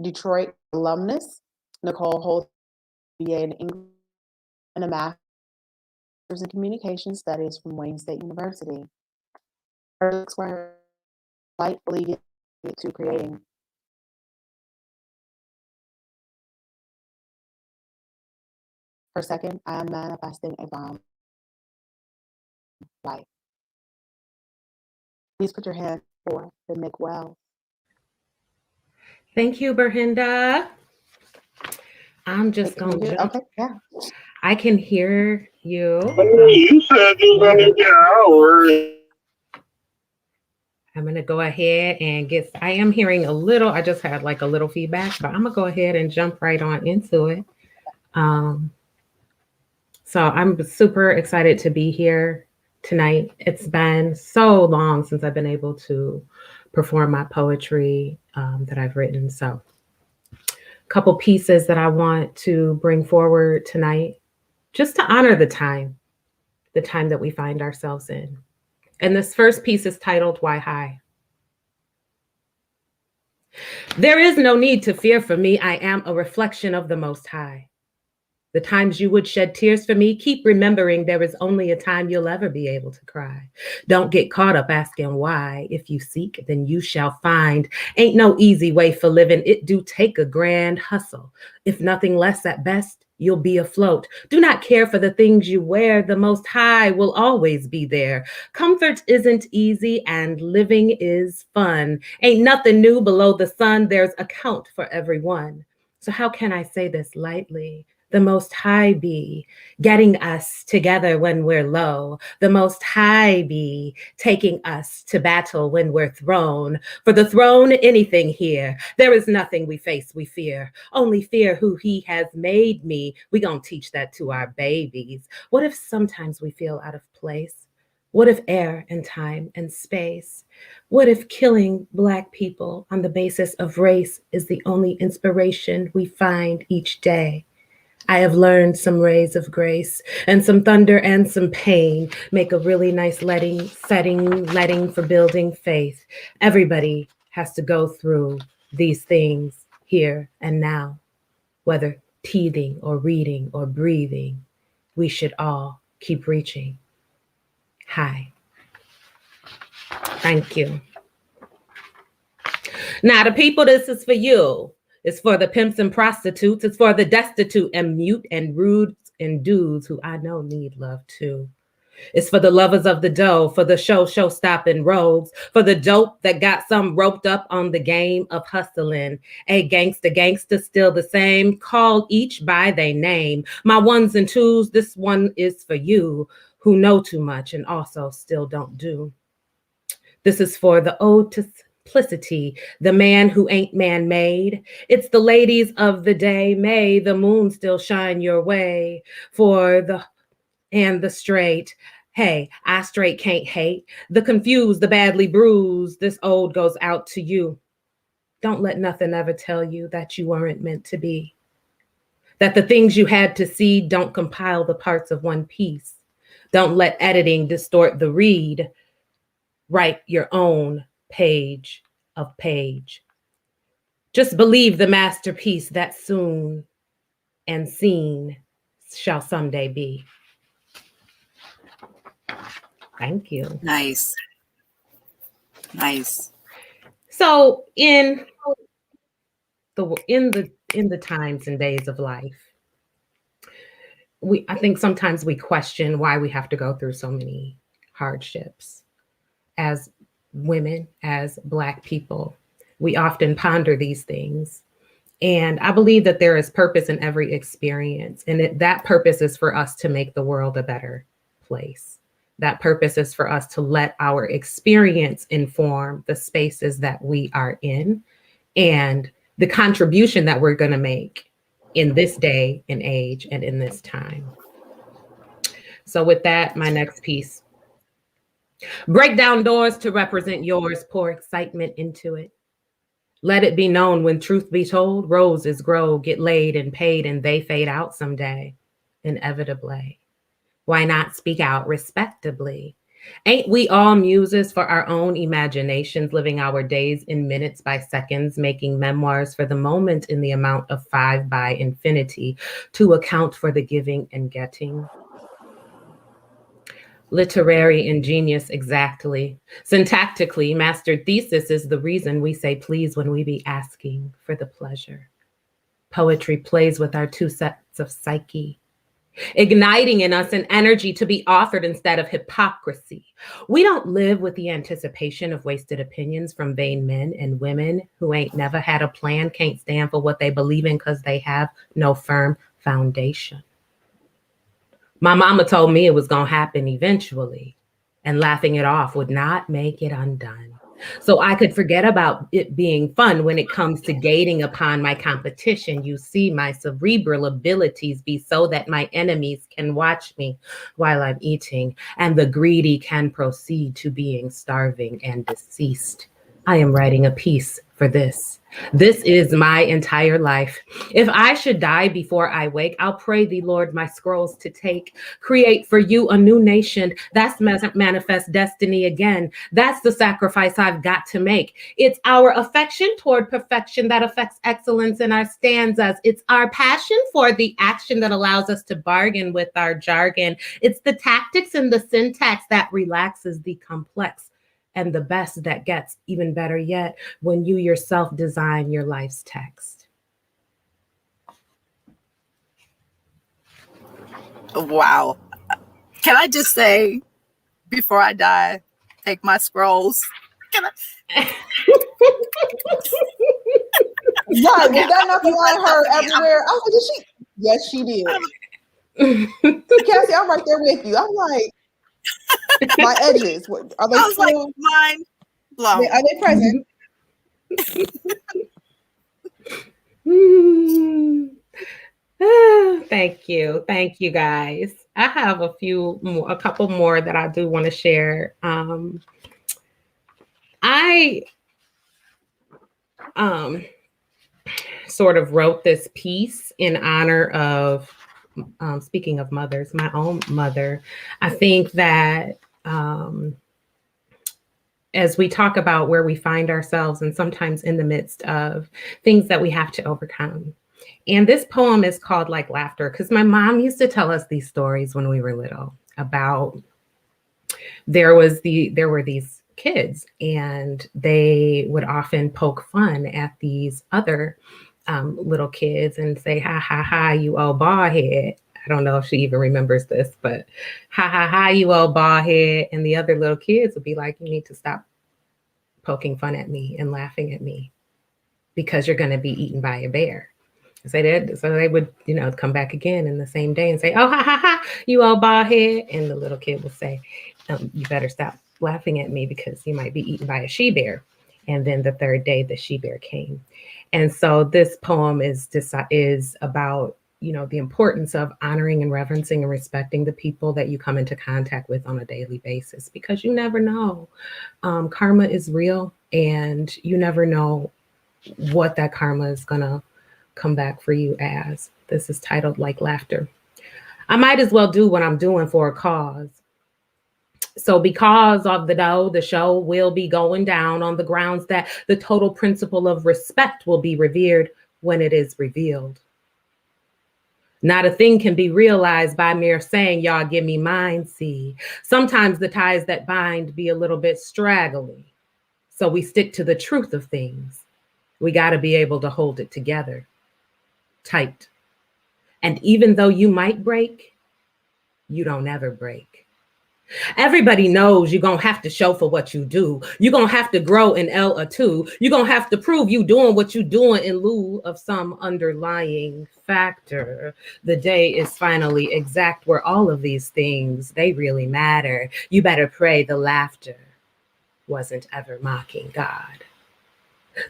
Detroit alumnus, Nicole holds a BA in English and a master's in communication studies from Wayne State University. Her books were lightly to creating per second. I am manifesting a bomb life. Please put your hand for the Nick Wells. Thank you, Ber-Henda. I'm just going to jump. Okay, yeah. I can hear you. You said you were going to get hours. I'm going to go ahead and I am hearing a little, I just had like a little feedback, but I'm going to go ahead and jump right on into it. So I'm super excited to be here tonight. It's been so long since I've been able to perform my poetry that I've written. So a couple pieces that I want to bring forward tonight, just to honor the time that we find ourselves in. And this first piece is titled, Why High? There is no need to fear for me. I am a reflection of the Most High. The times you would shed tears for me, keep remembering there is only a time you'll ever be able to cry. Don't get caught up asking why. If you seek, then you shall find. Ain't no easy way for living. It do take a grand hustle. If nothing less at best, you'll be afloat. Do not care for the things you wear. The Most High will always be there. Comfort isn't easy and living is fun. Ain't nothing new below the sun. There's a count for everyone. So how can I say this lightly? The Most High be getting us together when we're low. The Most High be taking us to battle when we're thrown. For the throne, anything here. There is nothing we face, we fear. Only fear who He has made me. We gonna teach that to our babies. What if sometimes we feel out of place? What if air and time and space? What if killing Black people on the basis of race is the only inspiration we find each day? I have learned some rays of grace and some thunder and some pain make a really nice letting for building faith. Everybody has to go through these things here and now, whether teething or reading or breathing. We should all keep reaching high. Thank you. Now, the people, this is for you. It's for the pimps and prostitutes. It's for the destitute and mute and rude and dudes who I know need love too. It's for the lovers of the dough, for the show-stopping rogues, for the dope that got some roped up on the game of hustling. A gangster still the same, call each by their name. My ones and twos, this one is for you who know too much and also still don't do. This is for the ode to simplicity, the man who ain't man-made. It's the ladies of the day. May the moon still shine your way. For the straight. Hey, I straight can't hate. The confused, the badly bruised. This ode goes out to you. Don't let nothing ever tell you that you weren't meant to be. That the things you had to see don't compile the parts of one piece. Don't let editing distort the read. Write your own page of page. Just believe the masterpiece that soon and seen shall someday be. Thank you. Nice. So in the times and days of life, I think sometimes we question why we have to go through so many hardships. As women, as Black people, we often ponder these things. And I believe that there is purpose in every experience. And that purpose is for us to make the world a better place. That purpose is for us to let our experience inform the spaces that we are in and the contribution that we're going to make in this day and age and in this time. So with that, my next piece. Break down doors to represent yours, pour excitement into it. Let it be known when truth be told, roses grow, get laid and paid, and they fade out someday, inevitably. Why not speak out respectably? Ain't we all muses for our own imaginations, living our days in minutes by seconds, making memoirs for the moment in the amount of 5 by infinity to account for the giving and getting? Literary ingenious exactly. Syntactically, mastered thesis is the reason we say please when we be asking for the pleasure. Poetry plays with our two sets of psyche, igniting in us an energy to be authored instead of hypocrisy. We don't live with the anticipation of wasted opinions from vain men and women who ain't never had a plan, can't stand for what they believe in because they have no firm foundation. My mama told me it was going to happen eventually, and laughing it off would not make it undone. So I could forget about it being fun when it comes to gating upon my competition. You see, my cerebral abilities be so that my enemies can watch me while I'm eating, and the greedy can proceed to being starving and deceased. I am writing a piece for this. This is my entire life. If I should die before I wake, I'll pray thee, Lord, my scrolls to take. Create for you a new nation. That's manifest destiny again. That's the sacrifice I've got to make. It's our affection toward perfection that affects excellence in our stanzas. It's our passion for the action that allows us to bargain with our jargon. It's the tactics and the syntax that relaxes the complex. And the best that gets even better yet when you yourself design your life's text. Wow. Can I just say, before I die, take my scrolls? Can I? Right, was that not the line I heard everywhere? I was like, did she? Yes, she did. Cassie, I'm right there with you. I'm like, my edges, are they I was still? like, mind blown. Are they present? Thank you guys. I have a couple more that I do want to share. I sort of wrote this piece in honor of, speaking of mothers, my own mother. I think that as we talk about where we find ourselves and sometimes in the midst of things that we have to overcome. And this poem is called Like Laughter, because my mom used to tell us these stories when we were little about there were these kids and they would often poke fun at these other little kids and say, ha, ha, ha, you old bald head. I don't know if she even remembers this, but ha, ha, ha, you old bald head. And the other little kids would be like, you need to stop poking fun at me and laughing at me because you're going to be eaten by a bear. So they would, come back again in the same day and say, oh, ha, ha, ha, you old bald head. And the little kid will say, you better stop laughing at me because you might be eaten by a she-bear. And then the third day, the she-bear came. And so this poem is about, the importance of honoring and reverencing and respecting the people that you come into contact with on a daily basis, because you never know. Karma is real, and you never know what that karma is going to come back for you as. This is titled Like Laughter. I might as well do what I'm doing for a cause. So because of the show will be going down on the grounds that the total principle of respect will be revered when it is revealed. Not a thing can be realized by mere saying, y'all give me mine, see. Sometimes the ties that bind be a little bit straggly. So we stick to the truth of things. We got to be able to hold it together, tight. And even though you might break, you don't ever break. Everybody knows you're going to have to show for what you do. You're going to have to grow an L or two. You're going to have to prove you doing what you're doing in lieu of some underlying factor. The day is finally exact where all of these things, they really matter. You better pray the laughter wasn't ever mocking God.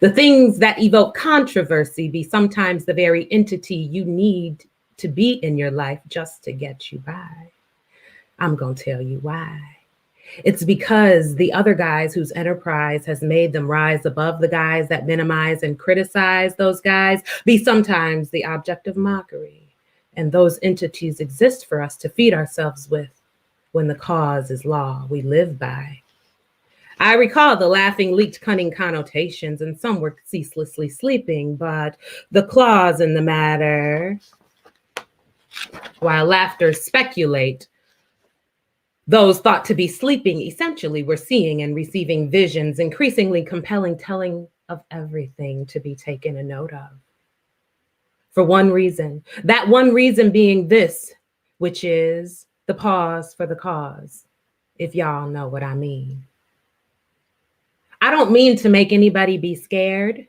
The things that evoke controversy be sometimes the very entity you need to be in your life just to get you by. I'm going to tell you why. It's because the other guys whose enterprise has made them rise above the guys that minimize and criticize those guys be sometimes the object of mockery. And those entities exist for us to feed ourselves with when the cause is law we live by. I recall the laughing leaked cunning connotations, and some were ceaselessly sleeping, but the clause in the matter, while laughter speculate, those thought to be sleeping essentially were seeing and receiving visions, increasingly compelling telling of everything to be taken a note of. For one reason, that one reason being this, which is the pause for the cause, if y'all know what I mean. I don't mean to make anybody be scared.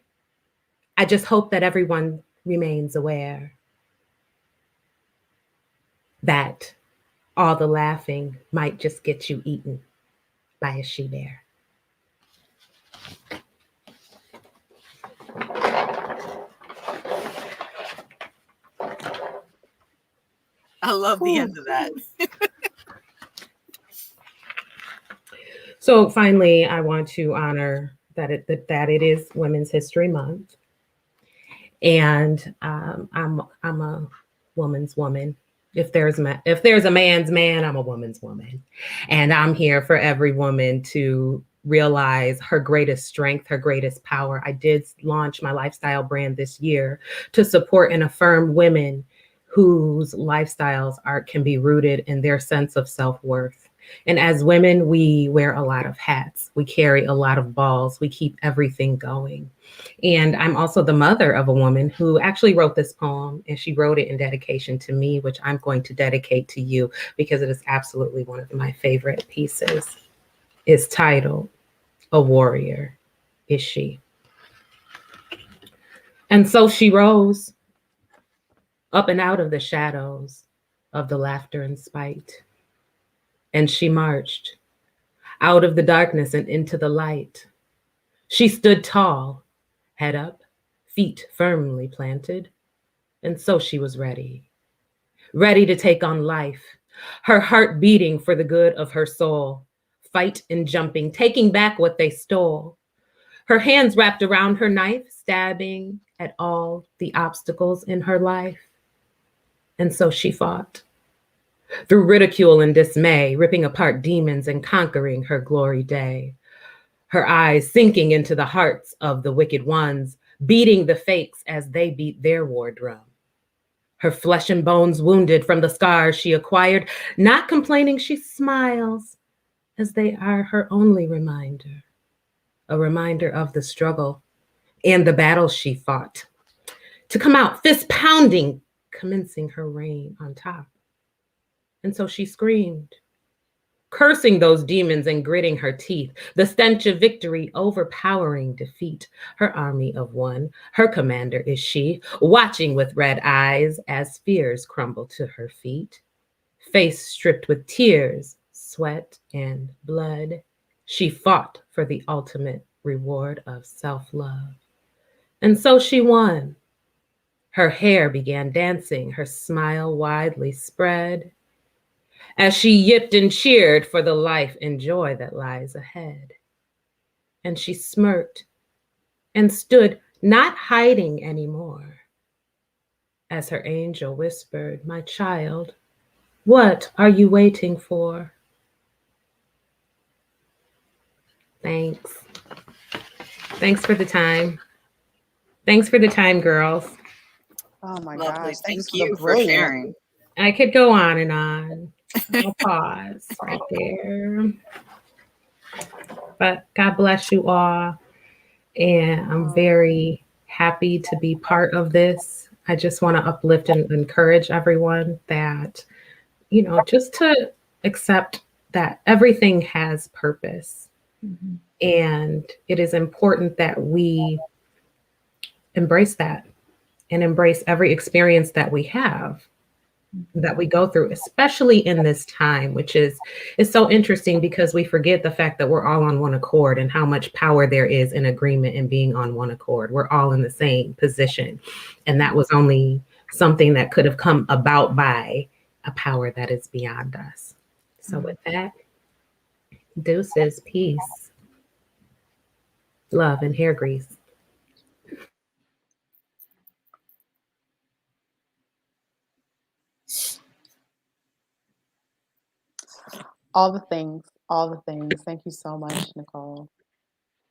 I just hope that everyone remains aware that all the laughing might just get you eaten by a she-bear. I love the end of that. So finally, I want to honor that it is Women's History Month, and I'm a woman's woman. If there's a man's man, I'm a woman's woman, and I'm here for every woman to realize her greatest strength, her greatest power. I did launch my lifestyle brand this year to support and affirm women whose lifestyles can be rooted in their sense of self-worth. And as women, we wear a lot of hats. We carry a lot of balls. We keep everything going. And I'm also the mother of a woman who actually wrote this poem, and she wrote it in dedication to me, which I'm going to dedicate to you because it is absolutely one of my favorite pieces. It's titled, "A Warrior Is She." And so she rose up and out of the shadows of the laughter and spite. And she marched out of the darkness and into the light. She stood tall, head up, feet firmly planted. And so she was ready to take on life, her heart beating for the good of her soul, fight and jumping, taking back what they stole. Her hands wrapped around her knife, stabbing at all the obstacles in her life. And so she fought. Through ridicule and dismay, ripping apart demons and conquering her glory day. Her eyes sinking into the hearts of the wicked ones, beating the fakes as they beat their war drum. Her flesh and bones wounded from the scars she acquired, not complaining, she smiles as they are her only reminder, a reminder of the struggle and the battles she fought. To come out fist pounding, commencing her reign on top. And so she screamed, cursing those demons and gritting her teeth, the stench of victory overpowering defeat. Her army of one, her commander is she, watching with red eyes as fears crumble to her feet. Face stripped with tears, sweat, and blood, she fought for the ultimate reward of self-love. And so she won. Her hair began dancing, her smile widely spread, as she yipped and cheered for the life and joy that lies ahead. And she smirked and stood, not hiding anymore, as her angel whispered, "My child, what are you waiting for?" Thanks. Thanks for the time. Thanks for the time, girls. Oh my Lovely. gosh. Thank Thanks for you the for brilliant. sharing. I could go on and on. I'll pause right there. But God bless you all. And I'm very happy to be part of this. I just want to uplift and encourage everyone that, just to accept that everything has purpose. And it is important that we embrace that and embrace every experience that we have, that we go through, especially in this time, which is so interesting because we forget the fact that we're all on one accord and how much power there is in agreement and being on one accord. We're all in the same position. And that was only something that could have come about by a power that is beyond us. So with that, deuces, peace, love, and hair grease. All the things, all the things. Thank you so much, Nicole.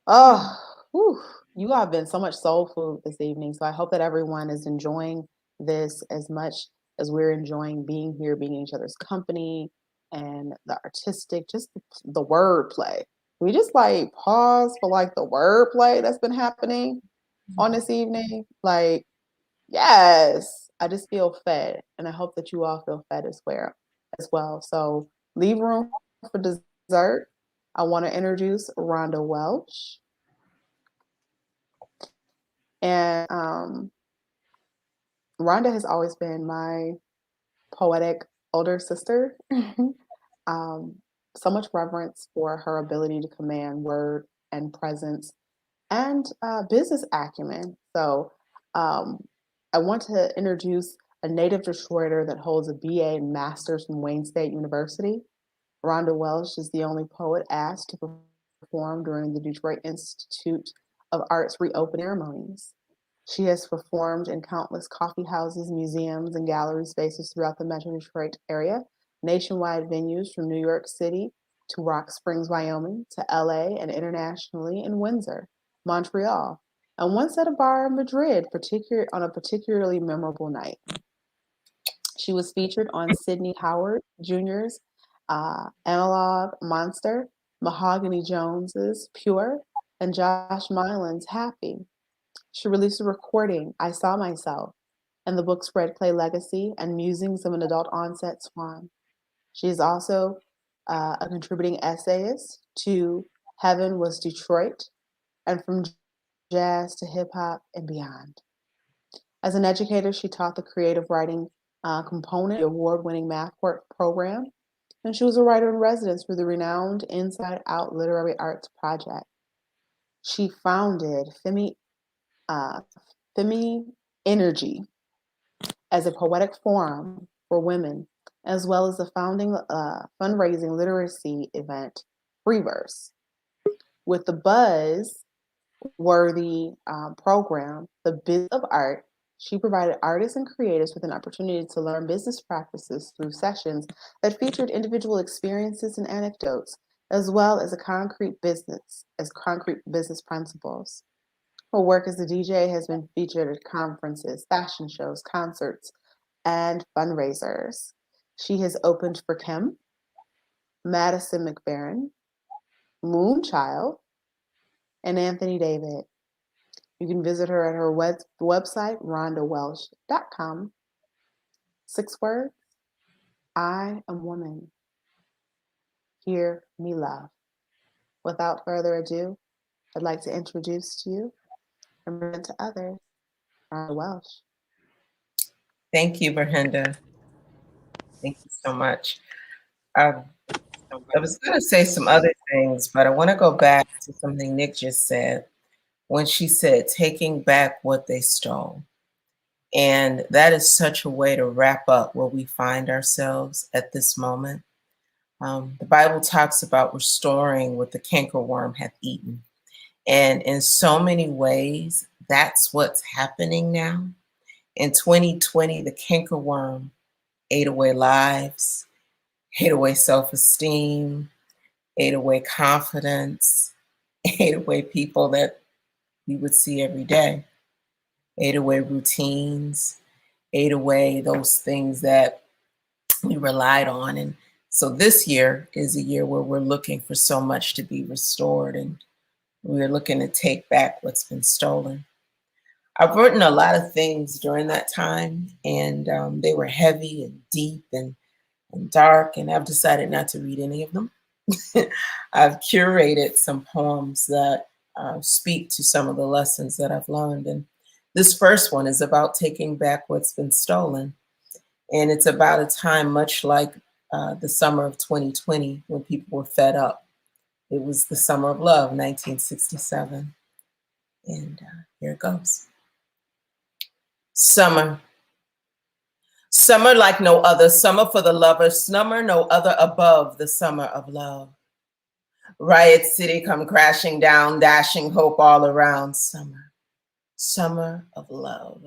Oh, whew, you have been so much soul food this evening. So I hope that everyone is enjoying this as much as we're enjoying being here, being in each other's company, and the artistic, just the wordplay. We just like pause for like the wordplay that's been happening on this evening. Like, yes, I just feel fed, and I hope that you all feel fed as well. So leave room for dessert. I want to introduce Rhonda Welsh. And Rhonda has always been my poetic older sister. So much reverence for her ability to command word and presence and business acumen. So I want to introduce a native Detroiter that holds a BA and master's from Wayne State University. Rhonda Welsh is the only poet asked to perform during the Detroit Institute of Art's reopening ceremonies. She has performed in countless coffee houses, museums, and gallery spaces throughout the Metro Detroit area, nationwide venues from New York City to Rock Springs, Wyoming, to LA, and internationally in Windsor, Montreal, and once at a bar in Madrid, on a particularly memorable night. She was featured on Sidney Howard Jr.'s Analog Monster, Mahogany Jones's Pure, and Josh Mylan's Happy. She released a recording, I Saw Myself, and the books Red Clay Legacy and Musings of an Adult Onset Swan. She is also a contributing essayist to Heaven Was Detroit, and From Jazz to Hip Hop and Beyond. As an educator, she taught the creative writing component, the award-winning math work program, and she was a writer in residence for the renowned Inside Out Literary Arts Project. She founded Femi Energy as a poetic forum for women, as well as the founding fundraising literacy event, Freeverse. With the buzz-worthy program, The Biz of Art, she provided artists and creators with an opportunity to learn business practices through sessions that featured individual experiences and anecdotes, as well as concrete business principles. Her work as a DJ has been featured at conferences, fashion shows, concerts, and fundraisers. She has opened for Kim, Madison McFerrin, Moonchild, and Anthony David. You can visit her at her website, rhondawelsh.com. 6 words, I am woman. Hear me love. Without further ado, I'd like to introduce to you and present to others, Rhonda Welsh. Thank you, Ber-Henda. Thank you so much. I was going to say some other things, but I want to go back to something Nick just said when she said, taking back what they stole. And that is such a way to wrap up where we find ourselves at this moment. The Bible talks about restoring what the cankerworm hath eaten. And in so many ways, that's what's happening now. In 2020, the cankerworm ate away lives, ate away self-esteem, ate away confidence, ate away people that we would see every day, ate away routines, ate away those things that we relied on. And so this year is a year where we're looking for so much to be restored, and we're looking to take back what's been stolen. I've written a lot of things during that time, and they were heavy and deep and and dark, and I've decided not to read any of them. I've curated some poems that speak to some of the lessons that I've learned. And this first one is about taking back what's been stolen. And it's about a time much like the summer of 2020 when people were fed up. It was the summer of love, 1967. And here it goes. Summer. Summer like no other, summer for the lover, summer no other above the summer of love. Riot City come crashing down, dashing hope all around. Summer, summer of love.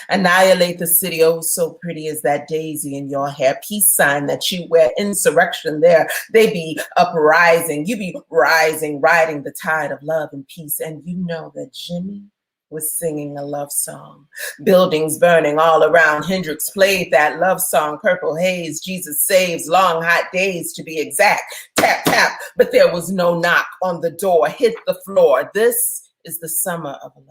Annihilate the city, oh so pretty as that daisy in your hair. Peace sign that you wear, insurrection there. They be uprising, you be rising, riding the tide of love and peace. And you know that Jimmy was singing a love song. Buildings burning all around. Hendrix played that love song, Purple Haze, Jesus Saves, Long Hot Days to be exact. Tap, tap, but there was no knock on the door. Hit the floor. This is the summer of love.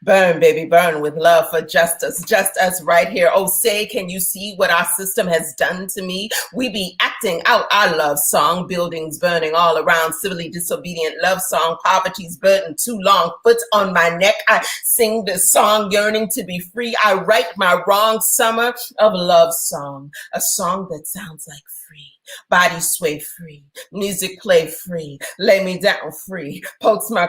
Burn, baby, burn with love for justice, just us right here. Oh, say, can you see what our system has done to me? We be acting out our love song, buildings burning all around, civilly disobedient love song, poverty's burden too long, foot on my neck. I sing this song, yearning to be free. I write my wrong summer of love song, a song that sounds like free. Body sway free, music play free, lay me down free, pokes my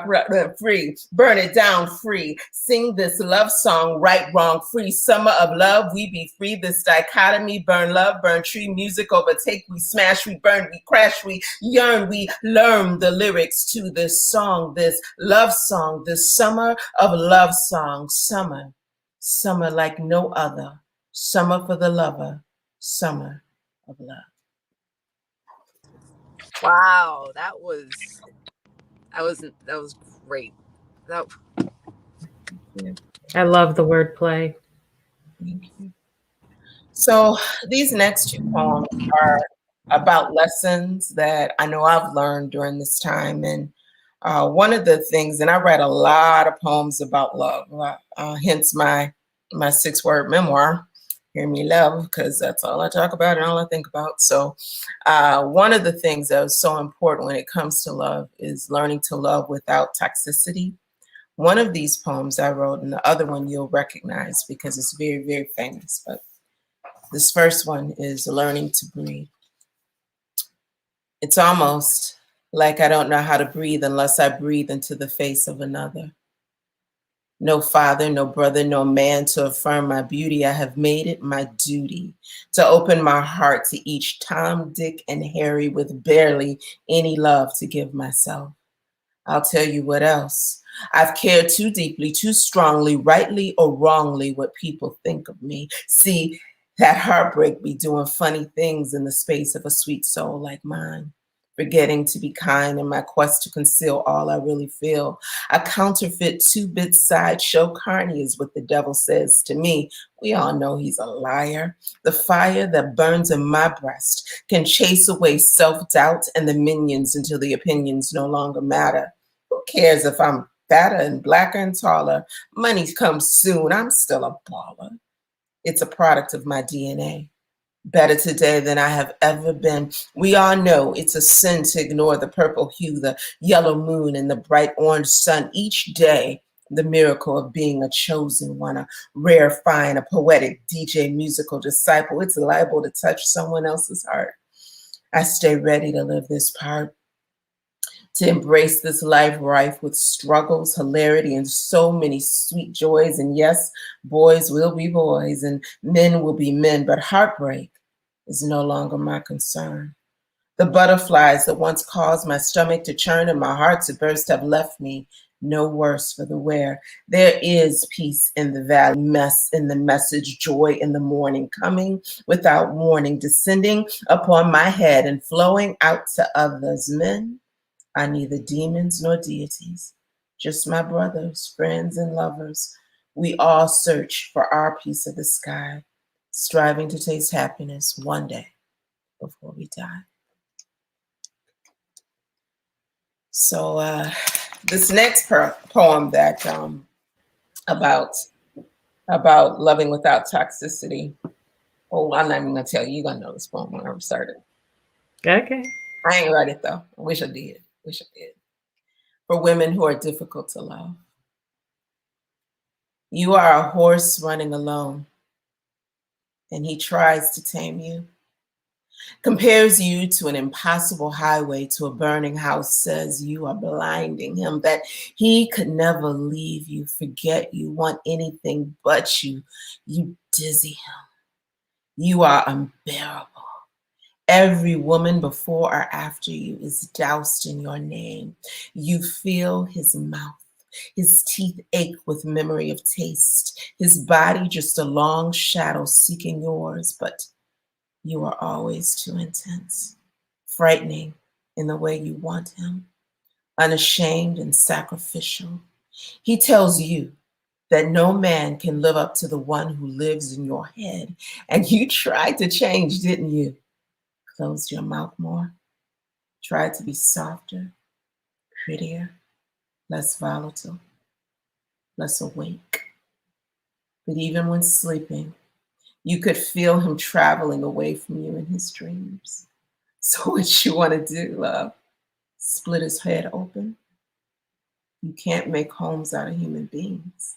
free, burn it down free, sing this love song, right, wrong, free, summer of love, we be free, this dichotomy, burn love, burn tree, music overtake, we smash, we burn, we crash, we yearn, we learn the lyrics to this song, this love song, this summer of love song, summer, summer like no other, summer for the lover, summer of love. Wow, that was great. I love the wordplay. Thank you. So these next two poems are about lessons that I know I've learned during this time. And one of the things, and I write a lot of poems about love, hence my 6-word memoir, Hear Me Love, because that's all I talk about and all I think about. So one of the things that was so important when it comes to love is learning to love without toxicity. One of these poems I wrote, and the other one you'll recognize because it's very, very famous. But this first one is Learning to Breathe. It's almost like I don't know how to breathe unless I breathe into the face of another. No father, no brother, no man to affirm my beauty. I have made it my duty to open my heart to each Tom, Dick, and Harry with barely any love to give myself. I'll tell you what else. I've cared too deeply, too strongly, rightly or wrongly, what people think of me. See, that heartbreak be doing funny things in the space of a sweet soul like mine. Forgetting to be kind in my quest to conceal all I really feel. A counterfeit 2-bit sideshow carny is what the devil says to me. We all know he's a liar. The fire that burns in my breast can chase away self-doubt and the minions until the opinions no longer matter. Who cares if I'm fatter and blacker and taller? Money comes soon. I'm still a baller. It's a product of my DNA. Better today than I have ever been. We all know it's a sin to ignore the purple hue, the yellow moon, and the bright orange sun each day. The miracle of being a chosen one, a rare find, a poetic DJ musical disciple. It's liable to touch someone else's heart. I stay ready to live this part, to embrace this life rife with struggles, hilarity, and so many sweet joys. And yes, boys will be boys and men will be men, but heartbreak is no longer my concern. The butterflies that once caused my stomach to churn and my heart to burst have left me no worse for the wear. There is peace in the valley, mess in the message, joy in the morning, coming without warning, descending upon my head and flowing out to others. Men are neither demons nor deities, just my brothers, friends, and lovers. We all search for our piece of the sky, striving to taste happiness one day before we die. So this next poem that about loving without toxicity Oh, I'm not even gonna tell you. You're gonna know this poem when I started. Okay. I ain't read it though. I wish I did. Wish I did. For women who are difficult to love. You are a horse running alone, and he tries to tame you. Compares you to an impossible highway, to a burning house, says you are blinding him, that he could never leave you, forget you, want anything but you. You dizzy him. You are unbearable. Every woman before or after you is doused in your name. You feel his mouth. His teeth ache with memory of taste. His body just a long shadow seeking yours, but you are always too intense, frightening in the way you want him, unashamed and sacrificial. He tells you that no man can live up to the one who lives in your head. And you tried to change, didn't you? Closed your mouth more, tried to be softer, prettier, less volatile, less awake. But even when sleeping, you could feel him traveling away from you in his dreams. So what you want to do, love? Split his head open? You can't make homes out of human beings.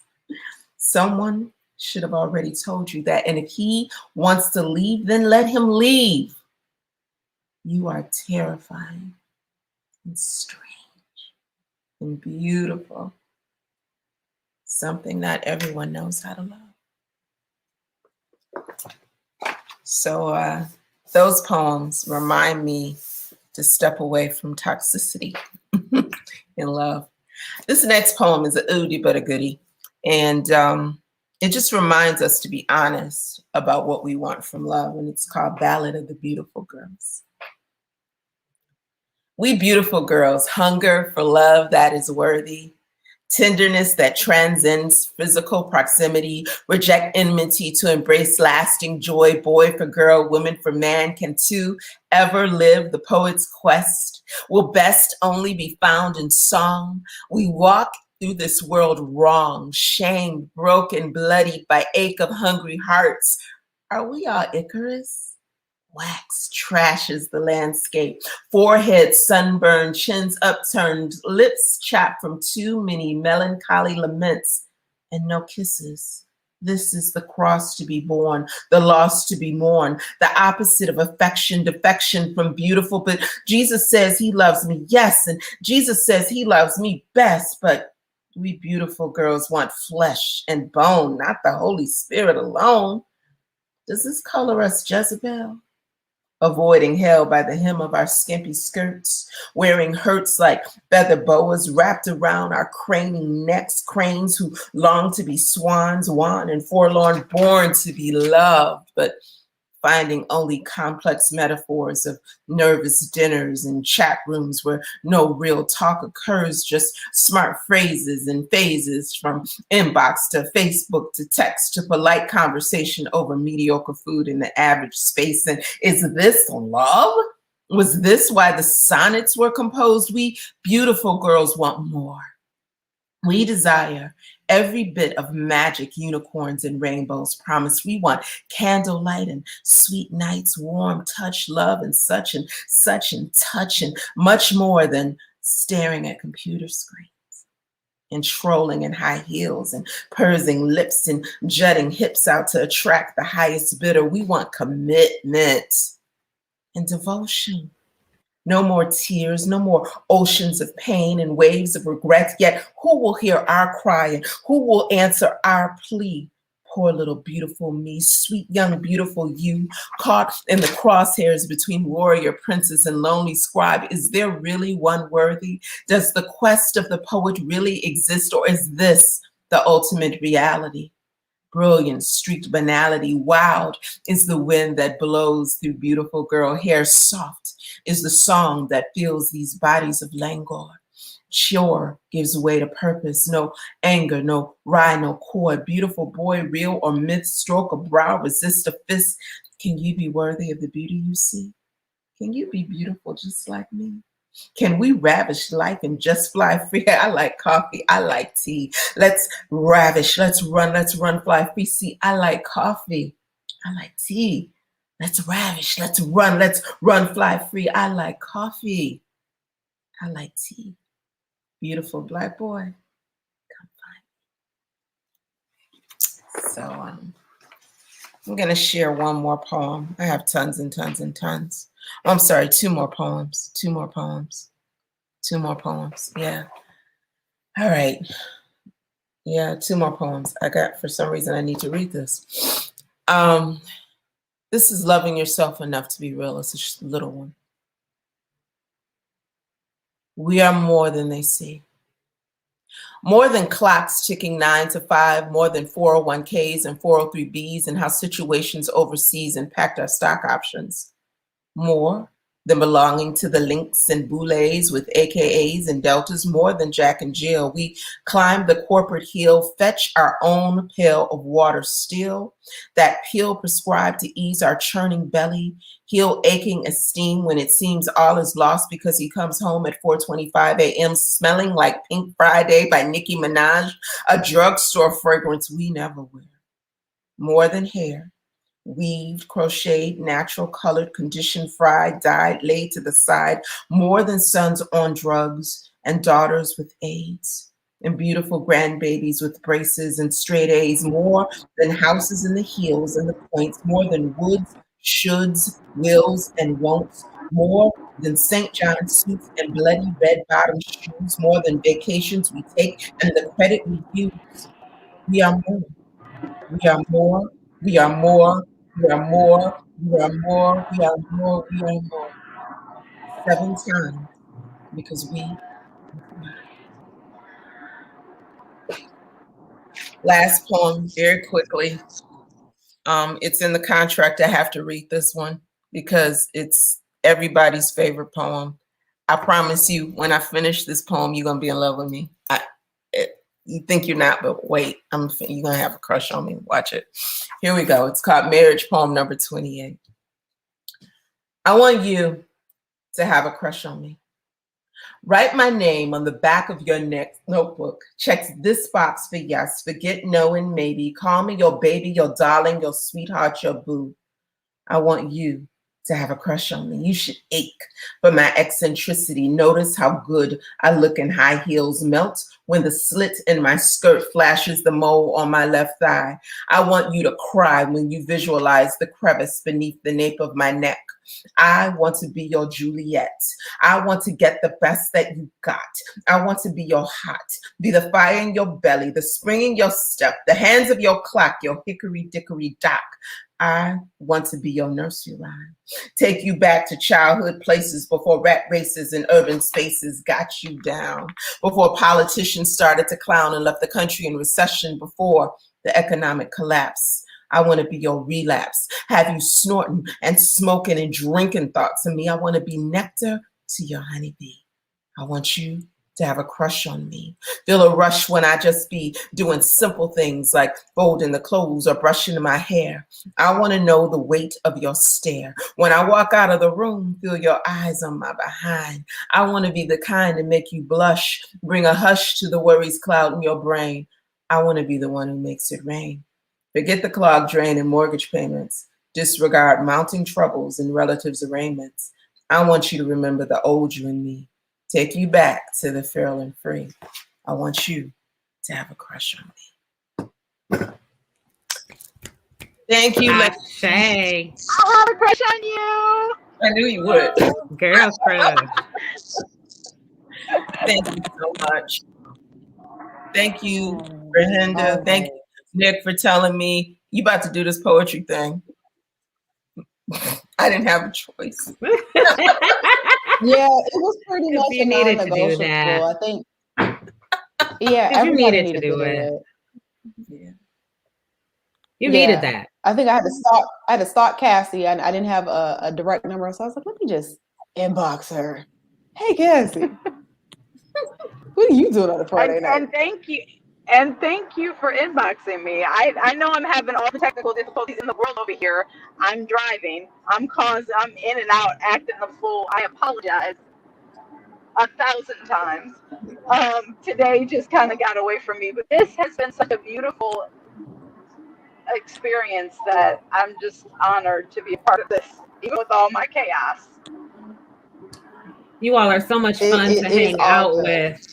Someone should have already told you that. And if he wants to leave, then let him leave. You are terrifying and strange and beautiful. Something not everyone knows how to love. So those poems remind me to step away from toxicity in love. This next poem is a oldie but a goodie. And it just reminds us to be honest about what we want from love. And it's called Ballad of the Beautiful Girls. We beautiful girls hunger for love that is worthy, tenderness that transcends physical proximity, reject enmity to embrace lasting joy. Boy for girl, woman for man, can two ever live the poet's quest? Will best only be found in song? We walk through this world wrong, shamed, broken, bloodied by ache of hungry hearts. Are we all Icarus? Wax trashes the landscape, forehead sunburned, chins upturned, lips chapped from too many melancholy laments, and no kisses. This is the cross to be borne, the loss to be mourned, the opposite of affection, defection from beautiful. But Jesus says he loves me, yes, and Jesus says he loves me best, but we beautiful girls want flesh and bone, not the Holy Spirit alone. Does this color us Jezebel? Avoiding hell by the hem of our skimpy skirts, wearing hurts like feather boas wrapped around our craning necks, cranes who long to be swans, wan and forlorn, born to be loved, but finding only complex metaphors of nervous dinners and chat rooms where no real talk occurs, just smart phrases and phases from inbox to Facebook to text to polite conversation over mediocre food in the average space. And is this love? Was this why the sonnets were composed? We beautiful girls want more. We desire every bit of magic, unicorns and rainbows promise. We want candlelight and sweet nights, warm touch, love and such and touch, and much more than staring at computer screens and trolling in high heels and pursing lips and jutting hips out to attract the highest bidder. We want commitment and devotion. No more tears, no more oceans of pain and waves of regret. Yet who will hear our cry and who will answer our plea? Poor little beautiful me, sweet young beautiful you, caught in the crosshairs between warrior princess and lonely scribe. Is there really one worthy? Does the quest of the poet really exist, or is this the ultimate reality? Brilliant, streaked banality, wild is the wind that blows through beautiful girl hair. Soft is the song that fills these bodies of languor. Sure gives way to purpose. No anger, no rye, no chord. Beautiful boy, real or myth, stroke a brow, resist a fist. Can you be worthy of the beauty you see? Can you be beautiful just like me? Can we ravish life and just fly free? I like coffee. I like tea. Let's ravish. Let's run, fly free. See, I like coffee. I like tea. Let's ravish. Let's run. Let's run, fly free. I like coffee. I like tea. Beautiful black boy. Come find me. So I'm going to share one more poem. I have tons and tons and tons. Oh, I'm sorry, two more poems. Yeah. All right. Yeah, two more poems. For some reason, I need to read this. This is Loving Yourself Enough to Be Real. It's a little one. We are more than they see. More than clocks ticking 9 to 5, more than 401ks and 403bs and how situations overseas impact our stock options. More than belonging to the links and boulets with AKAs and deltas, more than Jack and Jill. We climb the corporate hill, fetch our own pail of water still. That pill prescribed to ease our churning belly, heal aching esteem when it seems all is lost because he comes home at 4:25 a.m. smelling like Pink Friday by Nicki Minaj, a drugstore fragrance we never wear. More than hair. Weaved, crocheted, natural, colored, conditioned, fried, dyed, laid to the side, more than sons on drugs and daughters with AIDS and beautiful grandbabies with braces and straight A's, more than houses in the hills and the points, more than woulds, shoulds, wills, and won'ts, more than St. John suits and bloody red bottom shoes, more than vacations we take and the credit we use. We are more. We are more. We are more. We are more, we are more, we are more, we are more. 7 times because we are. Last poem, very quickly. It's in the contract. I have to read this one because it's everybody's favorite poem. I promise you, when I finish this poem, you're gonna be in love with me. You think you're not, but wait, you're gonna have a crush on me. Watch it. Here we go. It's called Marriage Poem number 28. I want you to have a crush on me. Write my name on the back of your notebook. Check this box for yes, forget no and maybe. Call me your baby, your darling, your sweetheart, your boo. I want you to have a crush on me. You should ache for my eccentricity. Notice how good I look in high heels. Melt when the slit in my skirt flashes the mole on my left thigh. I want you to cry when you visualize the crevice beneath the nape of my neck. I want to be your Juliet. I want to get the best that you got. I want to be your hot, be the fire in your belly, the spring in your step, the hands of your clock, your hickory dickory dock. I want to be your nursery rhyme. Take you back to childhood places before rat races and urban spaces got you down, before politicians started to clown and left the country in recession, before the economic collapse. I want to be your relapse, have you snorting and smoking and drinking thoughts of me. I want to be nectar to your honeybee. I want you to have a crush on me. Feel a rush when I just be doing simple things like folding the clothes or brushing my hair. I want to know the weight of your stare. When I walk out of the room, feel your eyes on my behind. I want to be the kind to make you blush, bring a hush to the worries clouding your brain. I want to be the one who makes it rain. Forget the clogged drain and mortgage payments. Disregard mounting troubles and relatives' arraignments. I want you to remember the old you and me. Take you back to the feral and free. I want you to have a crush on me. Thank you, Shay. I'll have a crush on you. I knew you would. Girls crush. Thank you so much. Thank you, Ber-Henda. Thank you, Nick, for telling me you about to do this poetry thing. I didn't have a choice. Yeah, it was pretty much You a needed to do non-negotiable. that. I think, yeah, You everybody needed to do it. Yeah. You needed that. I think I had to stalk Cassie. I didn't have a direct number, so I was like, let me just inbox her. Hey, Cassie, what are you doing on a Friday night? And thank you. And thank you for inboxing me. I know I'm having all the technical difficulties in the world over here. I'm driving. I'm in and out, acting the fool. I apologize 1,000 times. Today just kind of got away from me. But this has been such a beautiful experience that I'm just honored to be a part of this, even with all my chaos. You all are so much fun to It is hang all out good. with.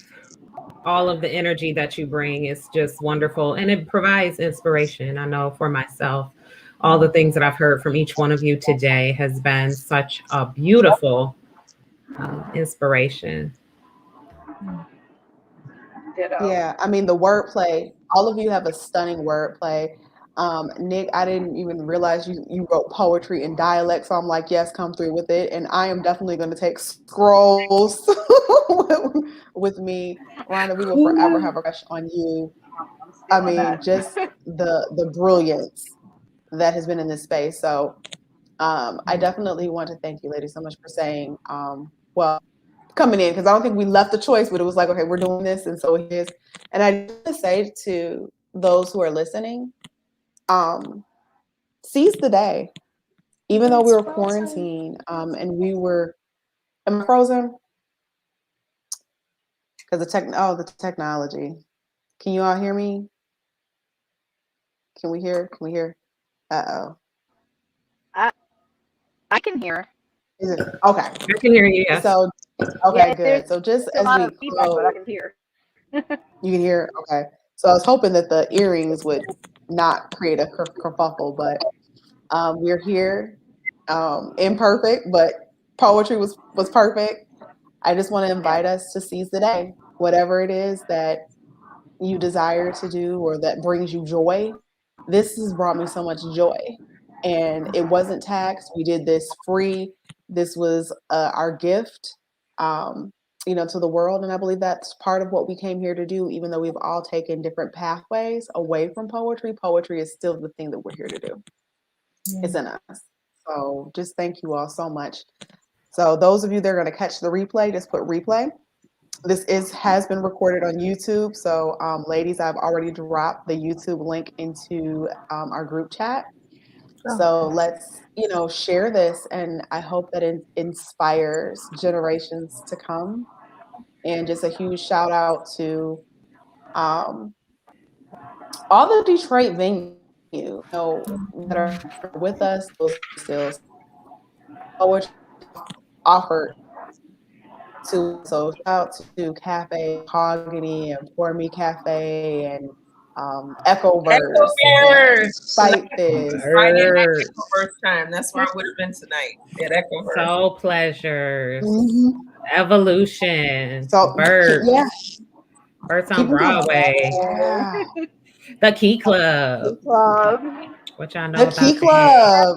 All of the energy that you bring is just wonderful, and it provides inspiration. I know for myself, all the things that I've heard from each one of you today has been such a beautiful inspiration. Ditto. Yeah, I mean the wordplay. All of you have a stunning wordplay. Nick, I didn't even realize you wrote poetry in dialect, so I'm like, yes, come through with it. And I am definitely going to take scrolls with me. Rhonda, we will forever have a crush on you. I mean, just the brilliance that has been in this space. So I definitely want to thank you, ladies, so much for saying, well, coming in, because I don't think we left the choice, but it was like, okay, we're doing this, and so it is. And I just want to say to those who are listening, seize the day. Even though we were quarantined, and we were, am I frozen? Because the technology. Can you all hear me? Can we hear? Uh-oh. I can hear. Is it okay? I can hear you. Yes. So okay, Yeah, good. So just a as lot we of feedback, close, but I can hear. you can hear. Okay. So I was hoping that the earrings would not create a kerfuffle, but we're here, imperfect, but poetry was perfect. I just want to invite us to seize the day, whatever it is that you desire to do or that brings you joy. This has brought me so much joy, and it wasn't taxed. We did this free. This was our gift, to the world, and I believe that's part of what we came here to do. Even though we've all taken different pathways away from poetry, poetry is still the thing that we're here to do. It's in us. So just thank you all so much. So those of you that are going to catch the replay, just put replay. This has been recorded on YouTube. So ladies, I've already dropped the YouTube link into our group chat. So let's, share this, and I hope that it inspires generations to come. And just a huge shout out to all the Detroit venues, that are with us. Those still poetry offered to. So shout out to Cafe Hogany and Pour Me Cafe and Echoverse and Fight Fizz. I didn't have Echoverse time. That's where I would have been tonight at Echoverse. Soul Pleasures, Mm-hmm. Evolution, So Birds, yeah, Birds on Broadway, yeah. the Key Club. What y'all know The about Key that? Club.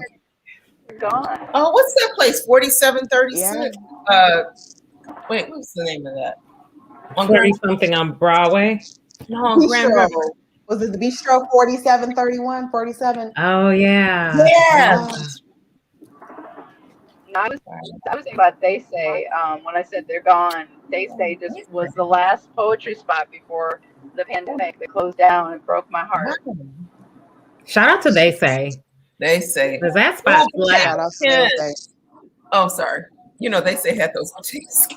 Gone. Oh, what's that place? 4736. Yeah. Wait, what's the name of that? 30 something on Broadway. No, Grand Bistro. River. Was it the Bistro 4731? 47? Oh yeah. Yeah. I was thinking about They Say when I said they're gone. They Say just was the last poetry spot before the pandemic that closed down and broke my heart. Shout out to They Say. They Say. Does that spot Shout out to They Say. Oh, sorry. They Say had those boutiques.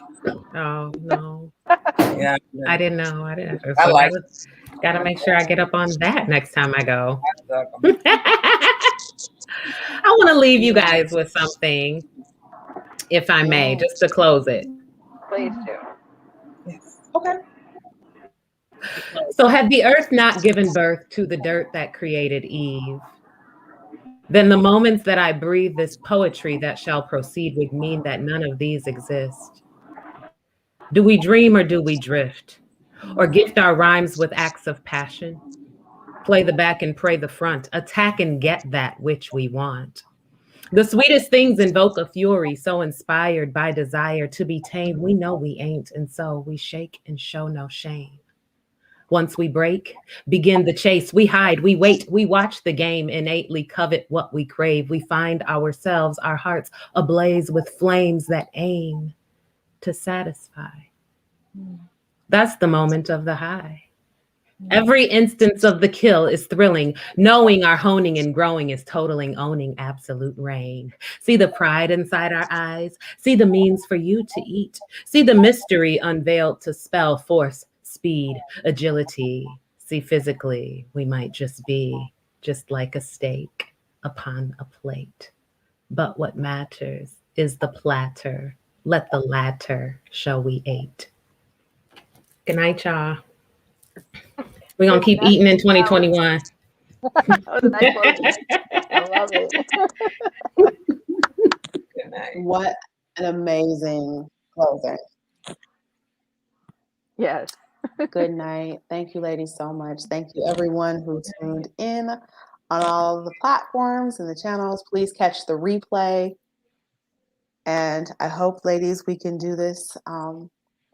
Oh no. Yeah. I didn't know. I didn't. So I like gotta make sure I get up on that next time I go. I want to leave you guys with something, if I may, just to close it. Please do. Yes. Okay. So had the earth not given birth to the dirt that created Eve, then the moments that I breathe this poetry that shall proceed would mean that none of these exist. Do we dream or do we drift? Or gift our rhymes with acts of passion? Play the back and pray the front, attack and get that which we want. The sweetest things invoke a fury so inspired by desire to be tamed. We know we ain't, and so we shake and show no shame. Once we break, begin the chase. We hide, we wait, we watch the game, innately covet what we crave. We find ourselves, our hearts ablaze with flames that aim to satisfy. That's the moment of the high. Every instance of the kill is thrilling. Knowing our honing and growing is totaling, owning absolute reign. See the pride inside our eyes. See the means for you to eat. See the mystery unveiled to spell force, speed, agility. See physically, we might just be just like a steak upon a plate. But what matters is the platter. Let the latter show we ate. Good night, y'all. We're going to keep eating in 2021. That was a nice closing. I love it. Good night. What an amazing closing. Yes. Good night. Thank you, ladies, so much. Thank you, everyone who tuned in on all the platforms and the channels. Please catch the replay. And I hope, ladies, we can do this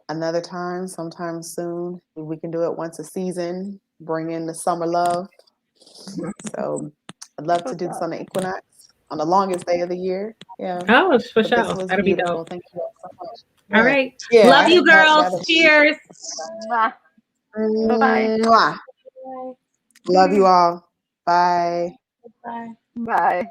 another time, sometime soon. We can do it once a season, bring in the summer love. So I'd love to do this on the equinox, on the longest day of the year. Yeah. Oh, for But sure. this was That'll beautiful. be dope. Thank you all so much. All right. Yeah, Love I you, think that girls. Cheers. Bye. Mwah. Love you all. Bye. Bye. Bye.